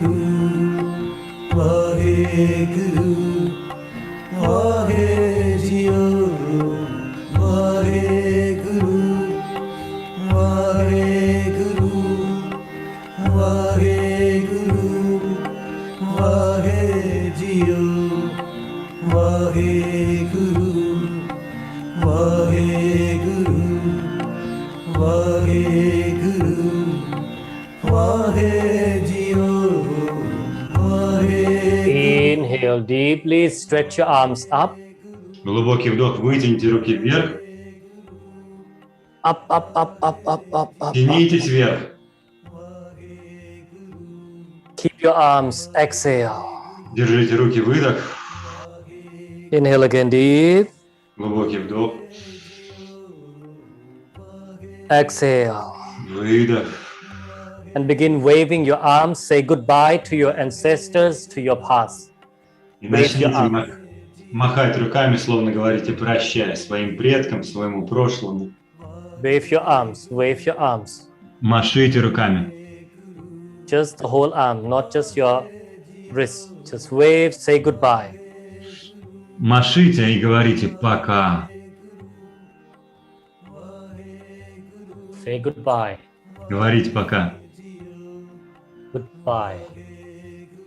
Vaheguru, Vahejio, Vaheguru, Vaheguru, Vaheguru, Vahejio, Vaheguru, Vaheguru, Vaheguru, Vahejio, Vaheguru. Inhale deeply, stretch your arms up. Глубокий вдох, вытяните руки вверх, Up, up, up, up, up, up, up. тянитесь вверх. Keep your arms, exhale. Держите руки, выдох, Inhale again deep, глубокий вдох, exhale. выдох. And begin waving your arms. Say goodbye to your ancestors, to your past. И Wave your начните arms. махать руками, словно говорите прощай своим предкам, своему прошлому. Wave your arms, wave your arms. Машите руками. Just the whole arm, not just your wrist. Just wave, say goodbye. Машите и говорите пока. Say goodbye. Говорите пока. Goodbye.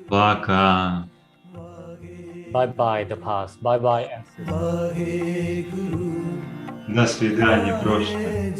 Пока. Bye-bye the past. Bye-bye ancestors. До свидания, прошлое.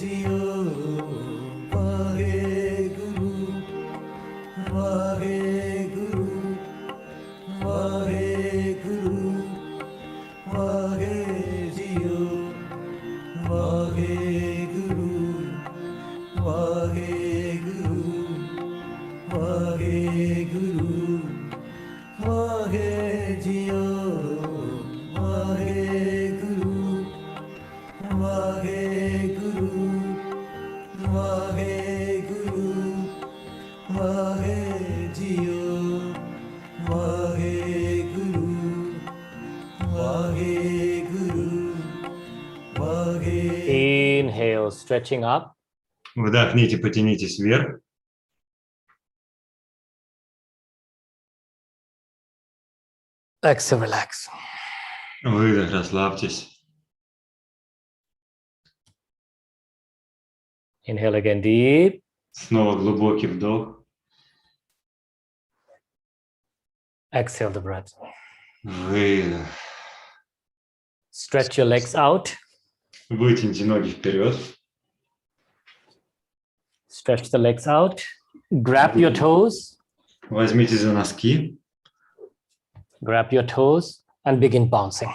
Inhale, stretching up. Вдохните, потянитесь вверх. Exhale, relax. Выдох, расслабьтесь. Inhale again deep. Снова глубокий вдох. Exhale the breath. Выдох. Stretch your legs out. Вытяните ноги вперед. Stretch the legs out. Grab your toes. Возьмите за носки Grab your toes and begin bouncing.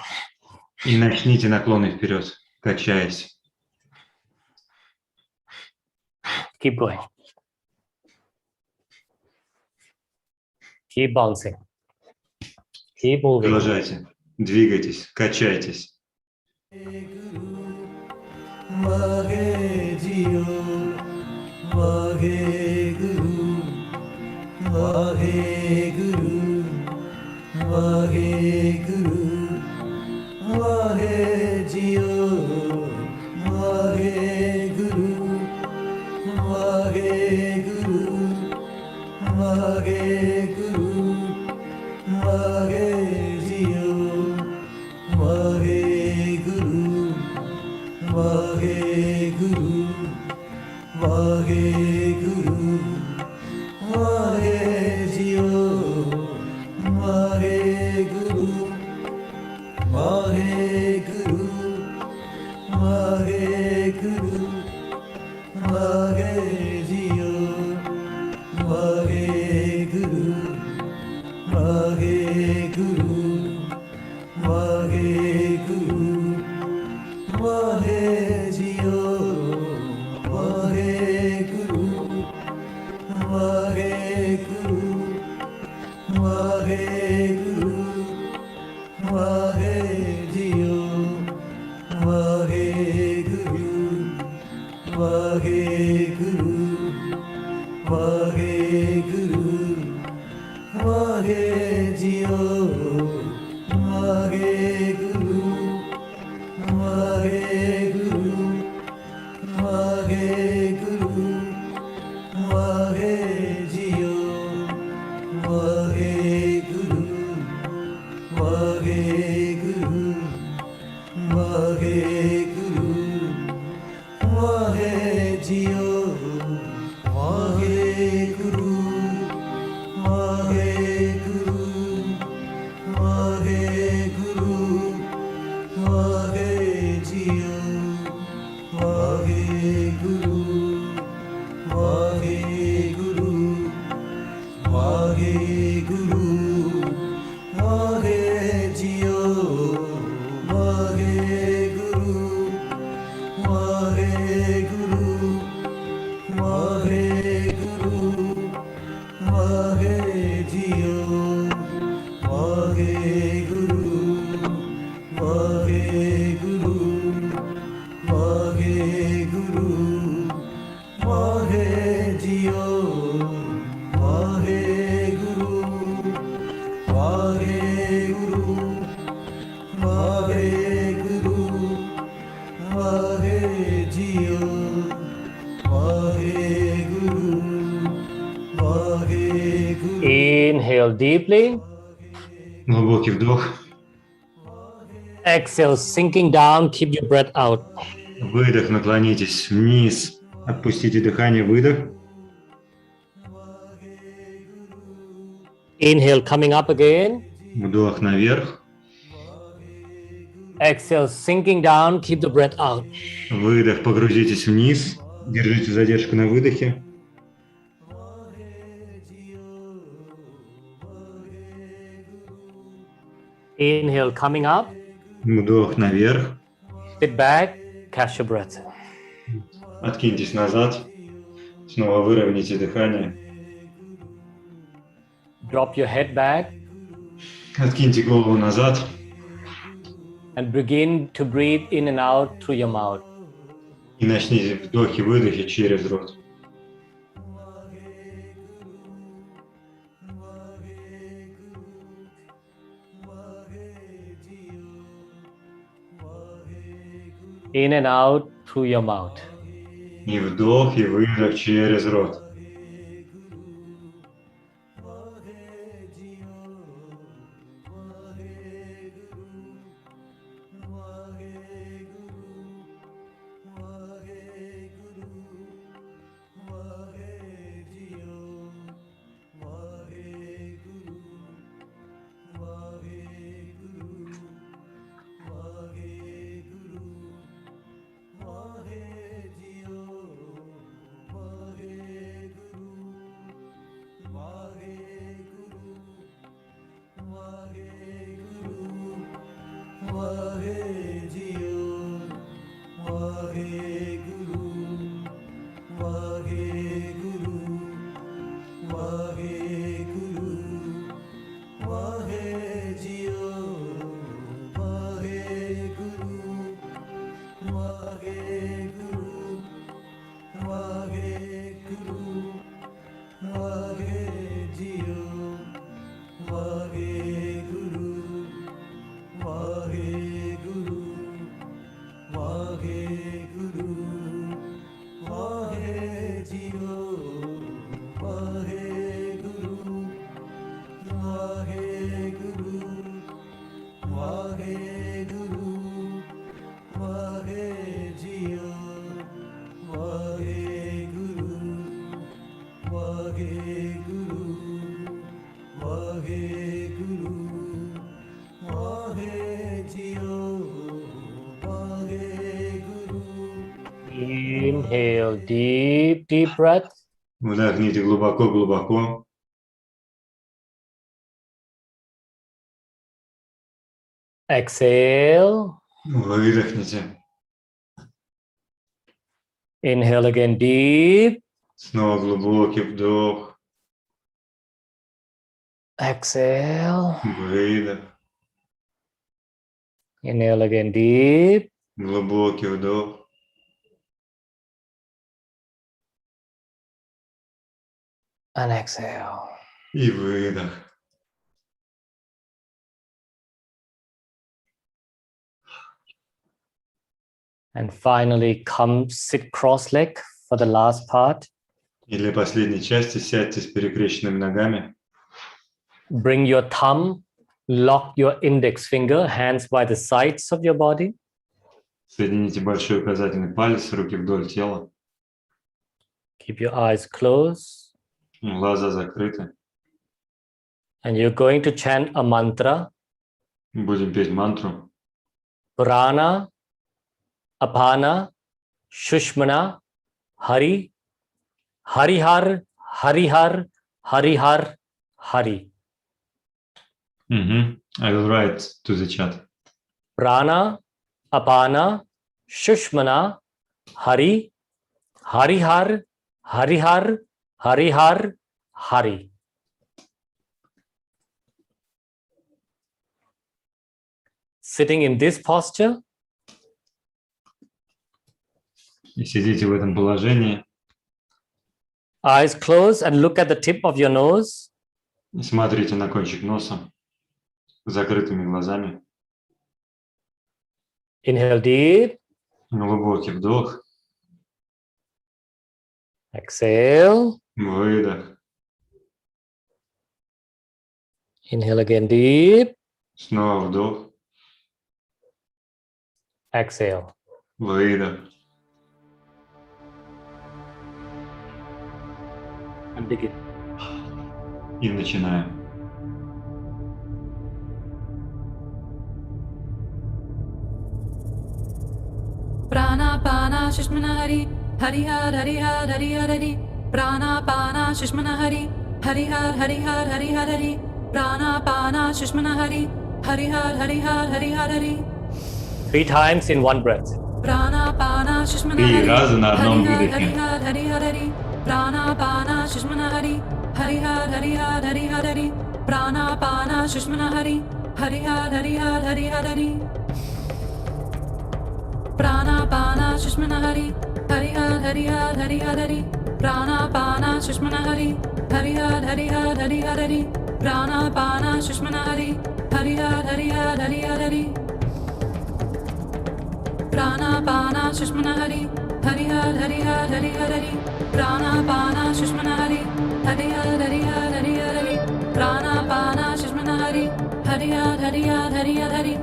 и начните наклоны вперед, качаясь. Keep going. Keep bouncing. Keep moving. Продолжайте. Двигайтесь, качайтесь. Inhale deeply. Глубокий вдох. Exhale, sinking down. Keep your breath out. Выдох, наклонитесь вниз. Отпустите дыхание, выдох. Inhale, coming up again. Вдох наверх. Exhale, sinking down. Keep the breath out. Выдох, погрузитесь вниз. Держите задержку на выдохе. Inhale, coming up. Вдох наверх. Sit back. Catch your breath. Откиньтесь назад. Снова выровняйте дыхание. Drop your head back Откиньте голову назад. and begin to breathe in and out through your mouth. И начните вдохи-выдохи через рот. In and out through your mouth. И вдох, и выдох через рот. Inhale, deep, deep breath. Вдохните глубоко-глубоко. Exhale. Выдохните. Inhale again, deep. Снова глубокий вдох. Exhale. Выдох. Inhale again, deep. Глубокий вдох. And exhale. И выдох. And finally, come sit cross-legged for the last part. И для последней части сядьте с перекрещенными ногами. Bring your thumb, lock your index finger, hands by the sides of your body. Соедините большой и указательный палец, руки вдоль тела. Keep your eyes closed. Глаза закрыты. And you're going to chant a mantra. Будем петь мантру. Prana, Apana, Shushmana, Hari, Harihar, Harihar, Harihar, Hari. I will write to the chat. Prana, Apana, Shushmana, Hari, Harihar, Harihar, Harihar, Hari. Sitting in this posture, И сидите в этом положении. eyes closed, and look at the tip of your nose. И смотрите на кончик носа с закрытыми глазами. Inhale deep, Глубокий вдох. exhale. Выдох. Inhale again deep, Снова вдох. exhale. Выдох. And begin. И начинаем. Prana Pana Shishmana Hari Hari Har Hari Har Hari Har Hari Prana Pana Shishmana Hari Hari Har Hari Har Hari Har Hari Prana Pana Shishmana Hari Hari Har Hari Har Hari Har Hari 3 times in one breath. Prana Pana Shishmana Три Hari раза на одном Hari выдохе. Har Hari Har Hari Prana Pana Shishmana Hari Hari Har Hari Har Hari Har Hari Prana Pana Shishmana Hari Hari Har Hari Har Hari Har Hari Prana Pana Shishmana Hari Hari Har Hari Har Hari Har Hari Prana Pana Shishmana Hari Hari Har Hari Har Hari Har Hari Prana Pana Shishmana Hari Hari Har Hari Har Hari Har Hari Prana Pana Shishmana Hari Hari Har Hari Har Hari Har Hari Prana Pana Sushmana Hari Hari Har Hari Har Hari Har Hari Prana Pana Sushmana Hari Hari Har Hari Har Hari Har Hari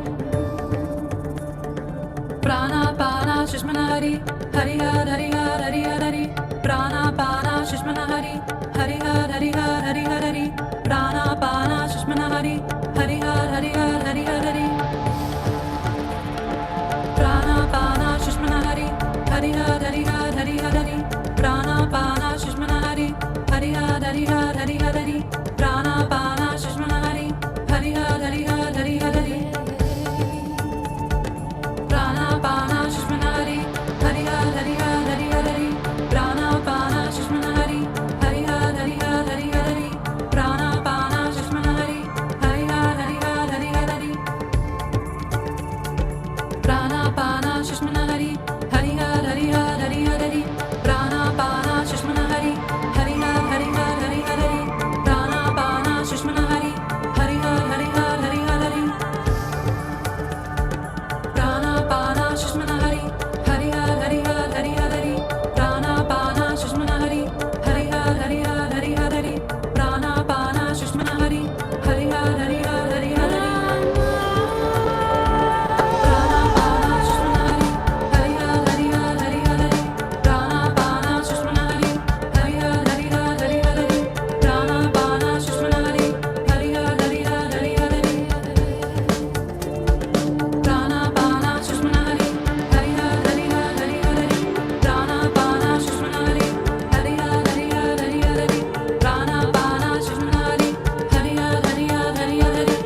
Prana Pana Sushmana Hari Hari Har Hari Har Hari Har Hari Prana Pana Sushmana Hari Hari Har Hari Har Hari Har Hari Prana Pana Sushmana Hari Hari Har Hari Har Hari Har Hari Prana Pana Sushmana Hari Hari Har Hari Har Hari Har Hari Prana Pana Sushmana Hari Hari Har Hari Har Hari Har Hari Prana Pana Sushmana Hari Hari Har Hari Har Hari Har Hari Prana Pana Sushmana Hari Hari Har Hari Har Hari Har Hari Prana Pana Sushmana Hari Hari Har Hari Har Hari Har Hari Prana Pana Sushmana Hari Hari Har Hari Har Hari Har Hari Prana Pana Sushmana Hari Hari Har Hari Har Hari Har Hari Prana Pana Sushmana Hari Hari Har Hari Har Hari Har Hari Prana Pana Sushmana Hari Hari Har Hari Har Hari Har Hari Prana Pana Sushmana Hari Hari Har Hari Har Hari Har Hari Prana Pana Sushmana Hari Hari Har Hari Har Hari Har Hari Prana Pana Sushmana Hari Hari Har Hari Har Hari Har Hari Prana Pana Sushmana Hari Hari Har Hari Har Hari Har Hari Prana Pana Sushmana Hari Hari Har Hari Har Hari Har Hari Prana Pana Sushmana Hari Hari Har Hari Har Hari Har Hari Prana Pana Sushmana Hari Hari Har Hari Har Hari Har Hari Prana Pana Sushmana Hari Hari Har Hari Har Hari Har Hari Prana Pana Sushmana Hari Hari Har Hari Har Hari Har Hari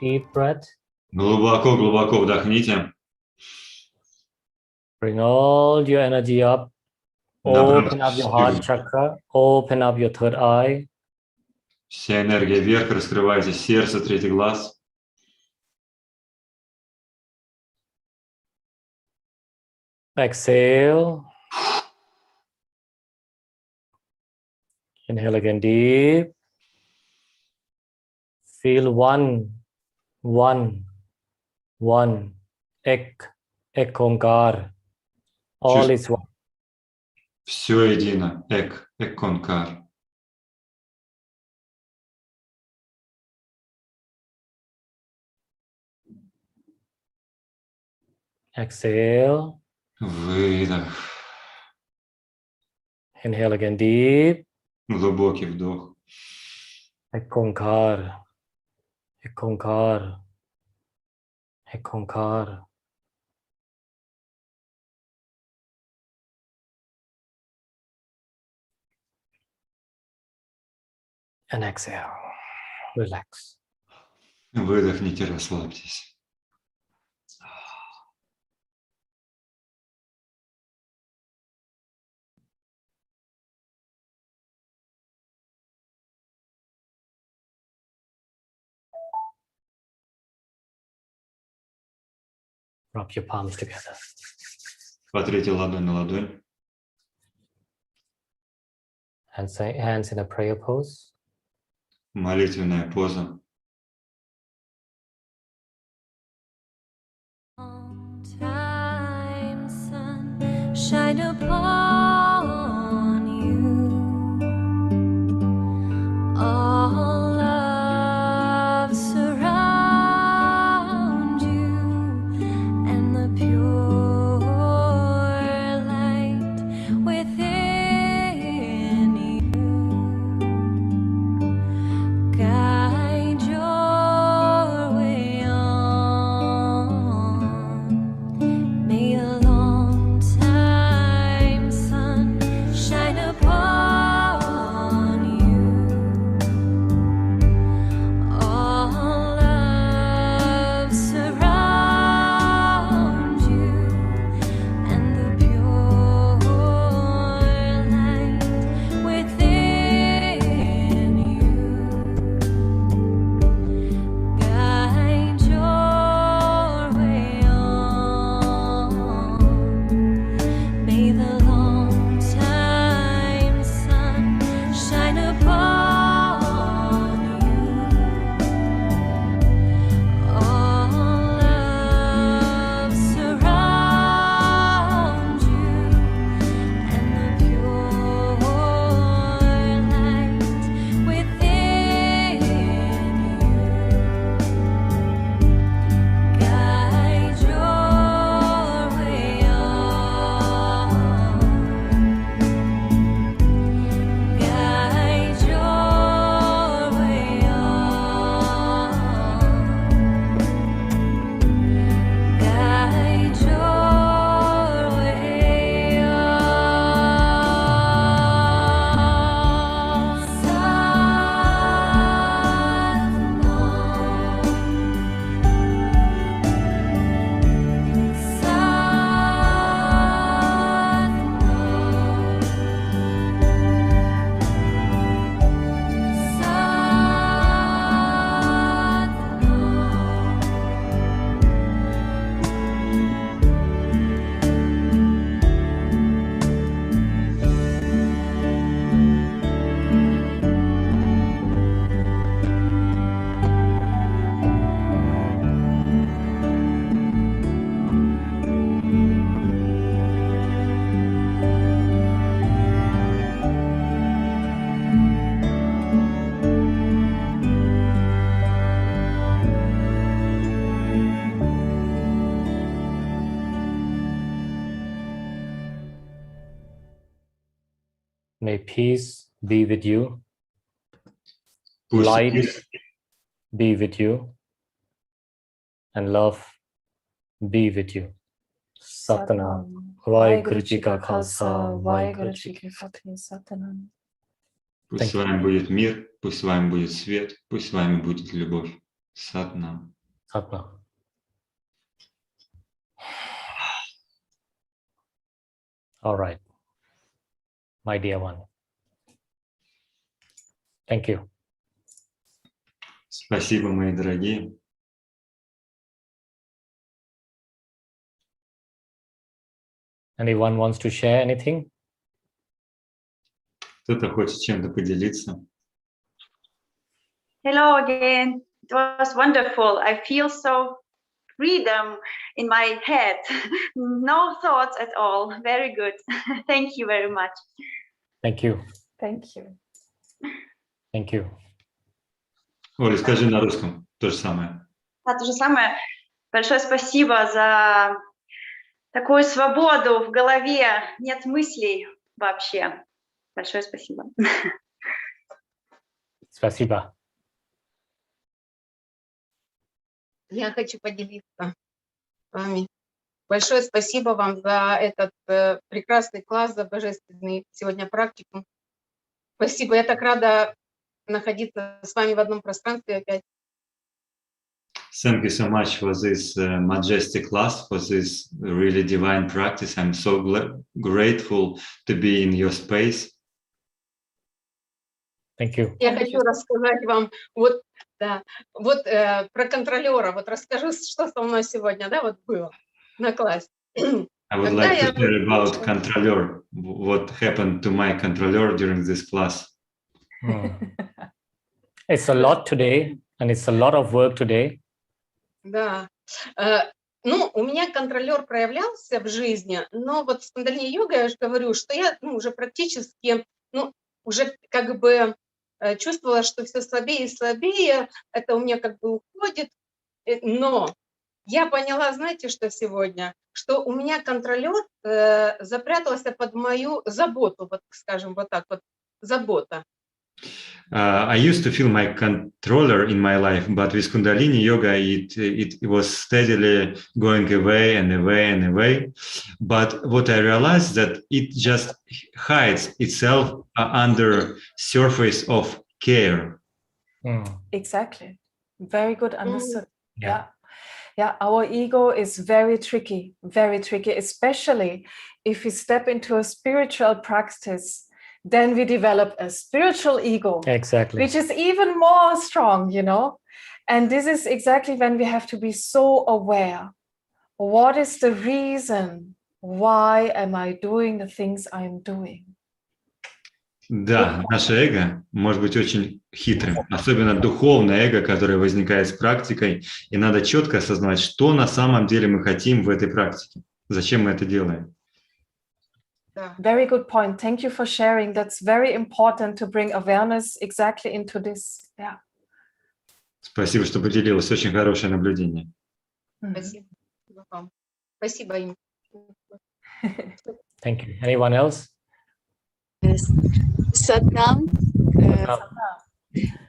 deep breath. Глубоко вдохните. Bring all your energy up. Open up your heart chakra. Open up your third eye. Вся энергия вверх, раскрывайте сердце, третий глаз. Exhale. Inhale again deep. Feel one. Ek Onkar. All is one. Все едино. Эконкар. Exhale. Выдох. Inhale again deep. Глубокий вдох. Ek Onkar. Ek Onkar. Ek Onkar. And exhale. Relax. Выдохните, расслабьтесь. Rub your palms together. Потрите ладонь на ладонь. And say hands in a prayer pose. Молитвенная поза. Time, sun, shine upon you. All love surround you, and the pure light within you guide your way on. May the long time sun shine upon you. All love surround you, and the pure light within you guide your way on. May the long time sun shine upon you. All love surround you, and the pure light within you guide your way on. Guide your way on. Guide your way May peace be with you. Пусть Light мир be with you. And love be with you. Satnam. Vaheguru Ji Ka Khalsa, Vaheguru Ji ki Fateh. Satnam. Пусть с вами будет мир, пусть с вами будет свет, пусть с вами будет любовь. Сатнам. Satna. All right, my dear one. Thank you. Спасибо, мои дорогие. Anyone wants to share anything? Кто-то хочет чем-то поделиться. Hello again. It was wonderful. I feel so freedom in my head. No thoughts at all. Very good. Thank you very much. Thank you. Thank you. Thank you. Оля, скажи на русском то же самое. Да, то же самое. Большое спасибо за такую свободу в голове. Нет мыслей вообще. Большое спасибо. Spasiba. Я хочу поделиться с вами. Большое спасибо вам за этот прекрасный класс, за божественный сегодня практику. Спасибо, я так рада находиться с вами в одном пространстве опять. Thank you so much for this majestic class, for this really divine practice. I'm so grateful to be in your space. Thank you. Я хочу рассказать вам вот про контролера. Вот расскажу, что со мной сегодня, да, вот было на классе. I would like to share about controller, what happened to my controller during this class. It's a lot today, and it's a lot of work today. Да. Ну, у меня контролер проявлялся в жизни, но вот с кундалини-йогой я же говорю, что я уже практически, уже как бы чувствовала, что все слабее и слабее, это у меня как бы уходит, но я поняла, знаете, что сегодня, что у меня контролер запрятался под мою заботу, вот скажем, вот так вот, забота. I used to feel my controller in my life, but with Kundalini yoga, it was steadily going away and away and away. But what I realized that it just hides itself under surface of care. Exactly. Very good understood. Yeah. Yeah, our ego is very tricky, especially if we step into a spiritual practice. Then we develop a spiritual ego, Exactly. which is even more strong, you know. And this is exactly when we have to be so aware. What is the reason? Why am I doing the things I'm doing? Да, наше эго может быть очень хитрым, особенно духовное эго, которое возникает с практикой, и надо четко осознавать, что на самом деле мы хотим в этой практике, зачем мы это делаем. Very good point. Thank you for sharing. That's very important to bring awareness exactly into this. Yeah. Спасибо, что поделилась. Очень хорошее наблюдение. Спасибо вам. Спасибо им. Thank you. Anyone else? Yes. Satnam.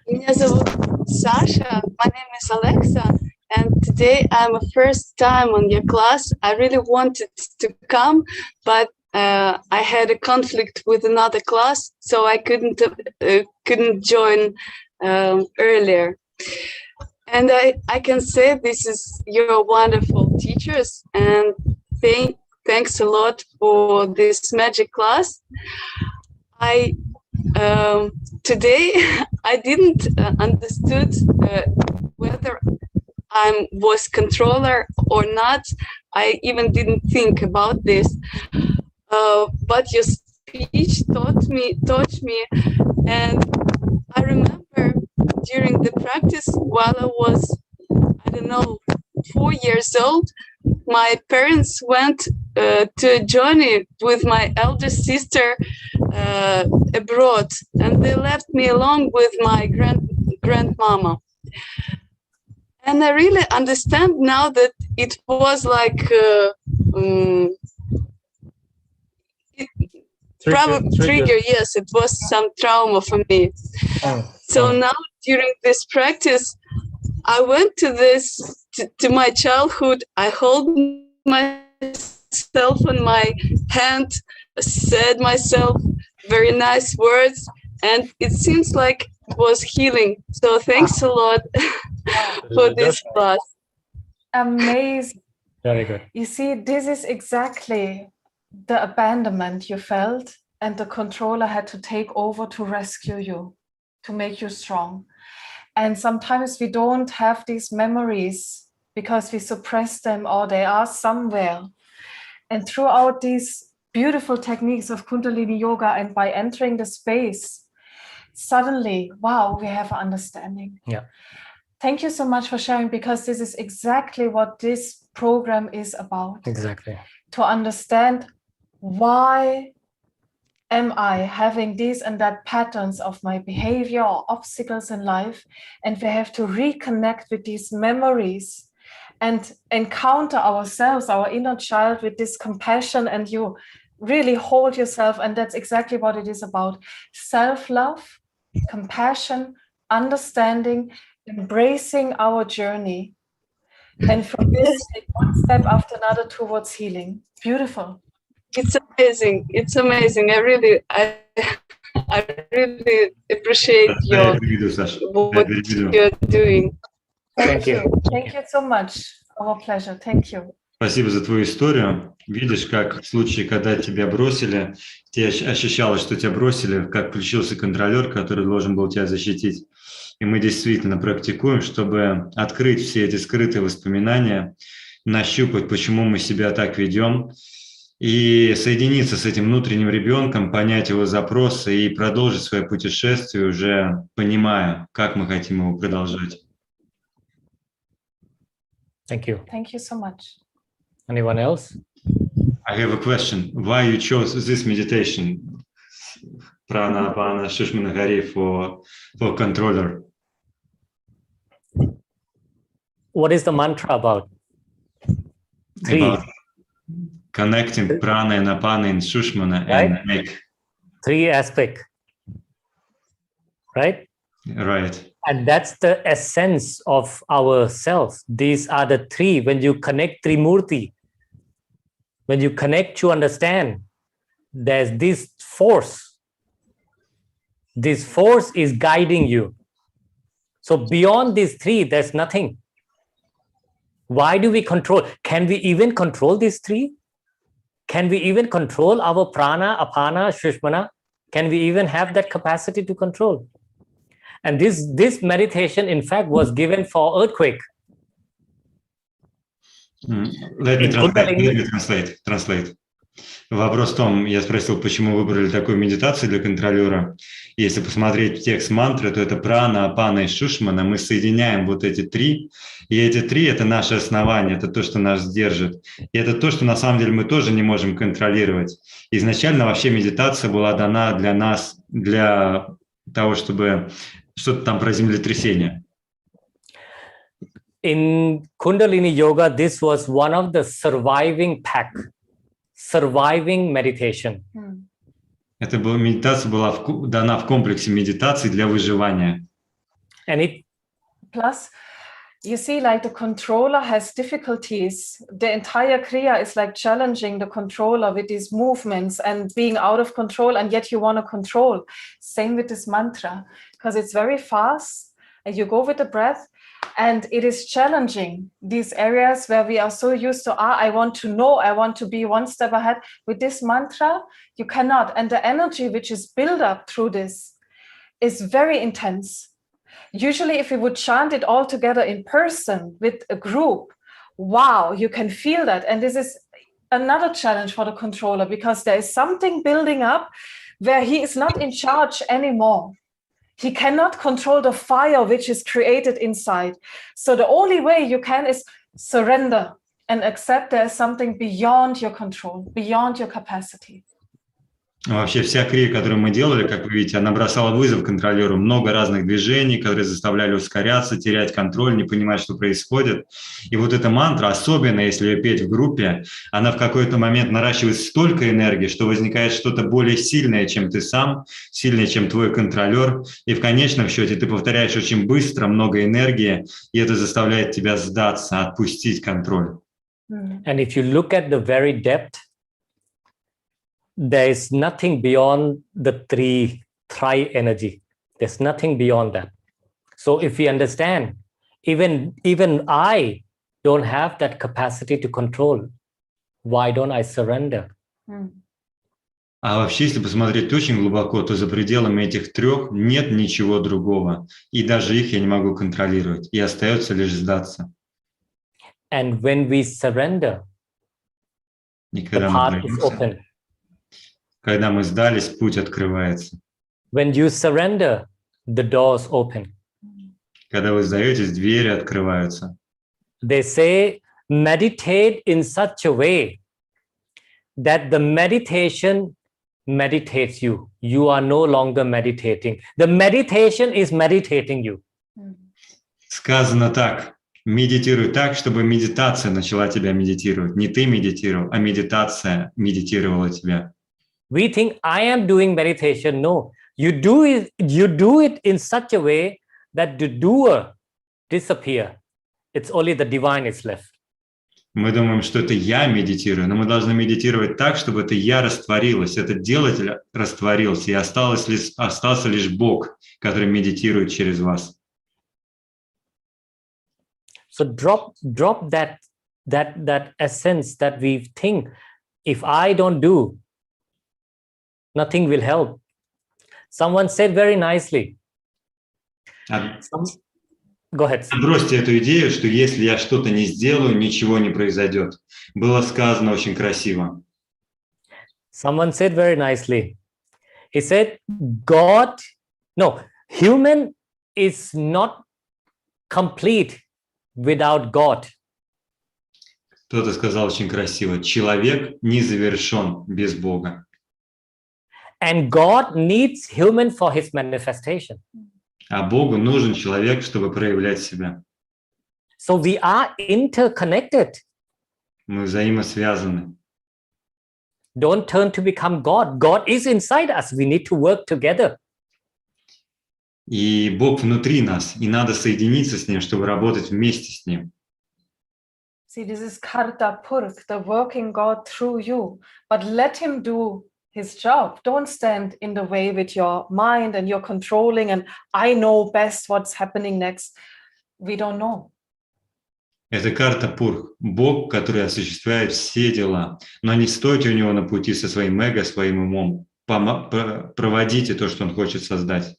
Меня зовут Sasha. My name is Alexa. And today I'm a first time on your class. I really wanted to come, but I had a conflict with another class, so I couldn't join earlier. And I can say this is your wonderful teachers, and thanks a lot for this magic class. Today I didn't understood whether I was controller or not. I even didn't think about this. But your speech taught me, and I remember during the practice while I was, 4 years old, my parents went to a journey with my elder sister abroad, and they left me along with my grandmama. And I really understand now that it was like trigger. Yes, it was some trauma for me. So now during this practice, I went to my childhood. I hold myself on my hand, said myself very nice words, and it seems like it was healing. So thanks a lot for this class. Amazing. Very good. You see, this is exactly the abandonment you felt, and the controller had to take over to rescue you, to make you strong. And sometimes we don't have these memories because we suppress them or they are somewhere. And throughout these beautiful techniques of Kundalini Yoga and by entering the space, suddenly, wow, we have understanding. Yeah. Thank you so much for sharing, because this is exactly what this program is about. Exactly. To understand why am I having these and that patterns of my behavior or obstacles in life, and we have to reconnect with these memories and encounter ourselves, our inner child, with this compassion, and you really hold yourself, and that's exactly what it is about. Self-love, compassion, understanding, embracing our journey, and from this, take one step after another towards healing. Beautiful. It's amazing. It's amazing. I really appreciate Да, я your переведу, Саша. Я what переведу. you're doing. Thank you. Thank you so much. Our pleasure. Thank you. Спасибо за твою историю. Видишь, как в случае, когда тебя бросили, ты ощущалось, что тебя бросили, как включился контролер, который должен был тебя защитить. И мы действительно практикуем, чтобы открыть все эти скрытые воспоминания, нащупать, почему мы себя так ведем, и соединиться с этим внутренним ребенком, понять его запросы и продолжить свое путешествие, уже понимая, как мы хотим его продолжать. Thank you. Thank you so much. Anyone else? I have a question. Why you chose this meditation, Prana, Apana, Sushumna Hari, for controller? What is the mantra about? Three. About connecting Prana and Apana and Sushumna and Right. make. Three aspect. Right? Right. And that's the essence of our self. These are the three. When you connect Trimurti, when you connect, you understand there's this force. This force is guiding you. So beyond these three, there's nothing. Why do we control? Can we even control these three? Can we even control our prana, apana, sushmana? Can we even have that capacity to control? And this meditation, in fact, was given for earthquake. Let me translate. Вопрос в том, я спросил, почему выбрали такую медитацию для контролера. Если посмотреть текст мантры, то это прана, апана и шушмана. Мы соединяем вот эти три, и эти три – это наше основание, это то, что нас держит. И это то, что на самом деле мы тоже не можем контролировать. Изначально вообще медитация была дана для нас, для того, чтобы что-то там про землетрясение. In Kundalini Yoga, this was one of the surviving meditation. Эта медитация была дана в комплексе медитаций для выживания. And it Plus, you see, like the controller has difficulties. The entire Kriya is like challenging the controller with these movements and being out of control, and yet you want to control. Same with this mantra, because it's very fast and you go with the breath, and it is challenging these areas where we are so used to, I want to know, I want to be one step ahead. With this mantra, you cannot. And the energy which is built up through this is very intense. Usually, if we would chant it all together in person with a group, wow, you can feel that. And this is another challenge for the controller, because there is something building up where he is not in charge anymore. He cannot control the fire which is created inside. So the only way you can is surrender and accept there is something beyond your control, beyond your capacity. Вообще вся крия, которую мы делали, как вы видите, она бросала вызов контролеру. Много разных движений, которые заставляли ускоряться, терять контроль, не понимать, что происходит. И вот эта мантра, особенно если ее петь в группе, она в какой-то момент наращивает столько энергии, что возникает что-то более сильное, чем ты сам, сильнее, чем твой контролер. И в конечном счете ты повторяешь очень быстро, много энергии, и это заставляет тебя сдаться, отпустить контроль. And if you look at the very depth, there is nothing beyond the tri energy. There's nothing beyond that. So if we understand, even I don't have that capacity to control. Why don't I surrender? А вообще, если посмотреть очень глубоко, то за пределами этих трех нет ничего другого. И даже их я не могу контролировать. И остается лишь сдаться. And when we surrender, И the когда мы path is сдаемся, open. когда мы сдались, путь открывается. When you surrender, the doors open. Когда вы сдаетесь, двери открываются. They say, meditate in such a way that the meditation meditates you. You are no longer meditating. The meditation is meditating you. Сказано так. Медитируй так, чтобы медитация начала тебя медитировать. Не ты медитировал, а медитация медитировала тебя. We think I am doing meditation. No, you do it in such a way that the doer disappear. It's only the divine is left. Мы думаем, что это я медитирую, но мы должны медитировать так, чтобы это я растворилось, этот делатель растворился, и остался лишь Бог, который медитирует через вас. So drop that essence that we think, if I don't do, nothing will help. Someone said very nicely. Go ahead. Бросьте эту идею, что если я что-то не сделаю, ничего не произойдет. Было сказано очень красиво. Someone said very nicely. He said, human is not complete without God. Кто-то сказал очень красиво. Человек не завершен без Бога. And God needs human for his manifestation. А Богу нужен человек, чтобы проявлять себя. So we are interconnected. Мы взаимосвязаны. Don't turn to become God. God is inside us. We need to work together. И Бог внутри нас, и надо соединиться с Ним, чтобы работать вместе с Ним. See, this is Karta Purk, the working God through you. But let him do his job. Don't stand in the way with your mind and you're controlling and I know best what's happening next. We don't know. Это карта Пурх, Бог, который осуществляет все дела. Но не стойте у Него на пути со своим эго, своим умом. Проводите то, что Он хочет создать.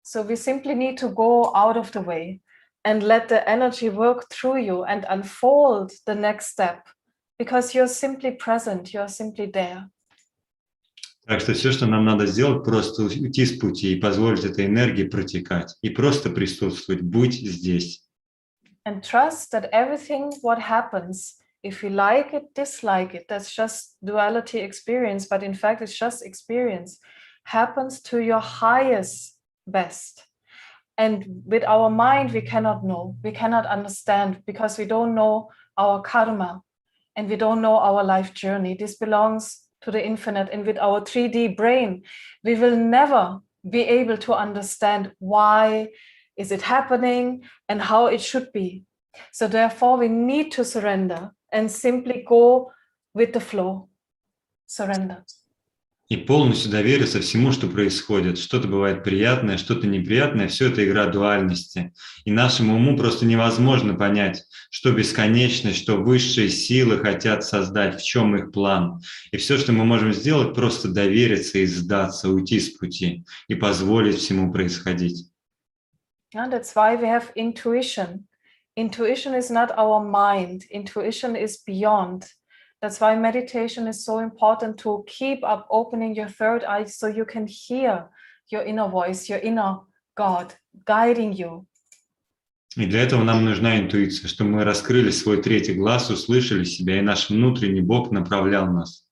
So we simply need to go out of the way and let the energy work through you and unfold the next step because you're simply present, you're simply there. Так что все, что нам надо сделать, просто уйти с пути и позволить этой энергии протекать. И просто присутствовать, быть здесь. And trust that everything what happens, if you like it, dislike it, that's just duality experience, but in fact it's just experience, happens to your highest best. And with our mind, we cannot know, we cannot understand because we don't know our karma and we don't know our life journey. This belongs to the infinite. And with our 3D brain, we will never be able to understand why is it happening and how it should be. So therefore, we need to surrender and simply go with the flow. Surrender. И полностью довериться всему, что происходит. Что-то бывает приятное, что-то неприятное. Все это игра дуальности. И нашему уму просто невозможно понять, что бесконечность, что высшие силы хотят создать, в чем их план. И все, что мы можем сделать, просто довериться и сдаться, уйти с пути и позволить всему происходить. And that's why we have intuition. Intuition is not our mind. Intuition is beyond. That's why meditation is so important, to keep up opening your third eye so you can hear your inner voice, your inner God guiding you. И для этого нам нужна интуиция, чтобы мы раскрыли свой третий глаз, услышали себя, и наш внутренний Бог направлял нас.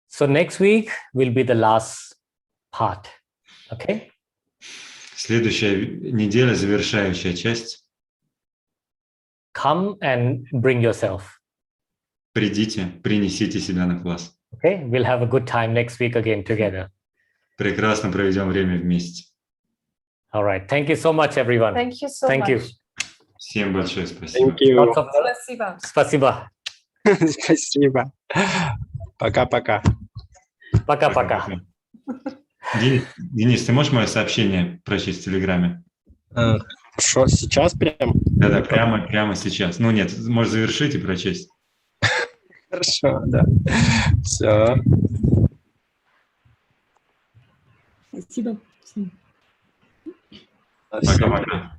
So next week will be the last part. Okay? Следующая неделя, завершающая часть. Come and bring yourself. Придите, принесите себя на класс. Okay? We'll have a good time next week again together. Прекрасно проведем время вместе. All right. Thank you so much, everyone. Thank you so Thank much. you. Всем большое спасибо. Thank you. Lots of Спасибо. Спасибо. Спасибо. Пока-пока. Пока-пока. Денис, ты можешь мое сообщение прочесть в Телеграме? Что, сейчас прям? Да, прямо сейчас. Ну нет, можешь завершить и прочесть. Хорошо, да. Все. Спасибо. Пока-пока.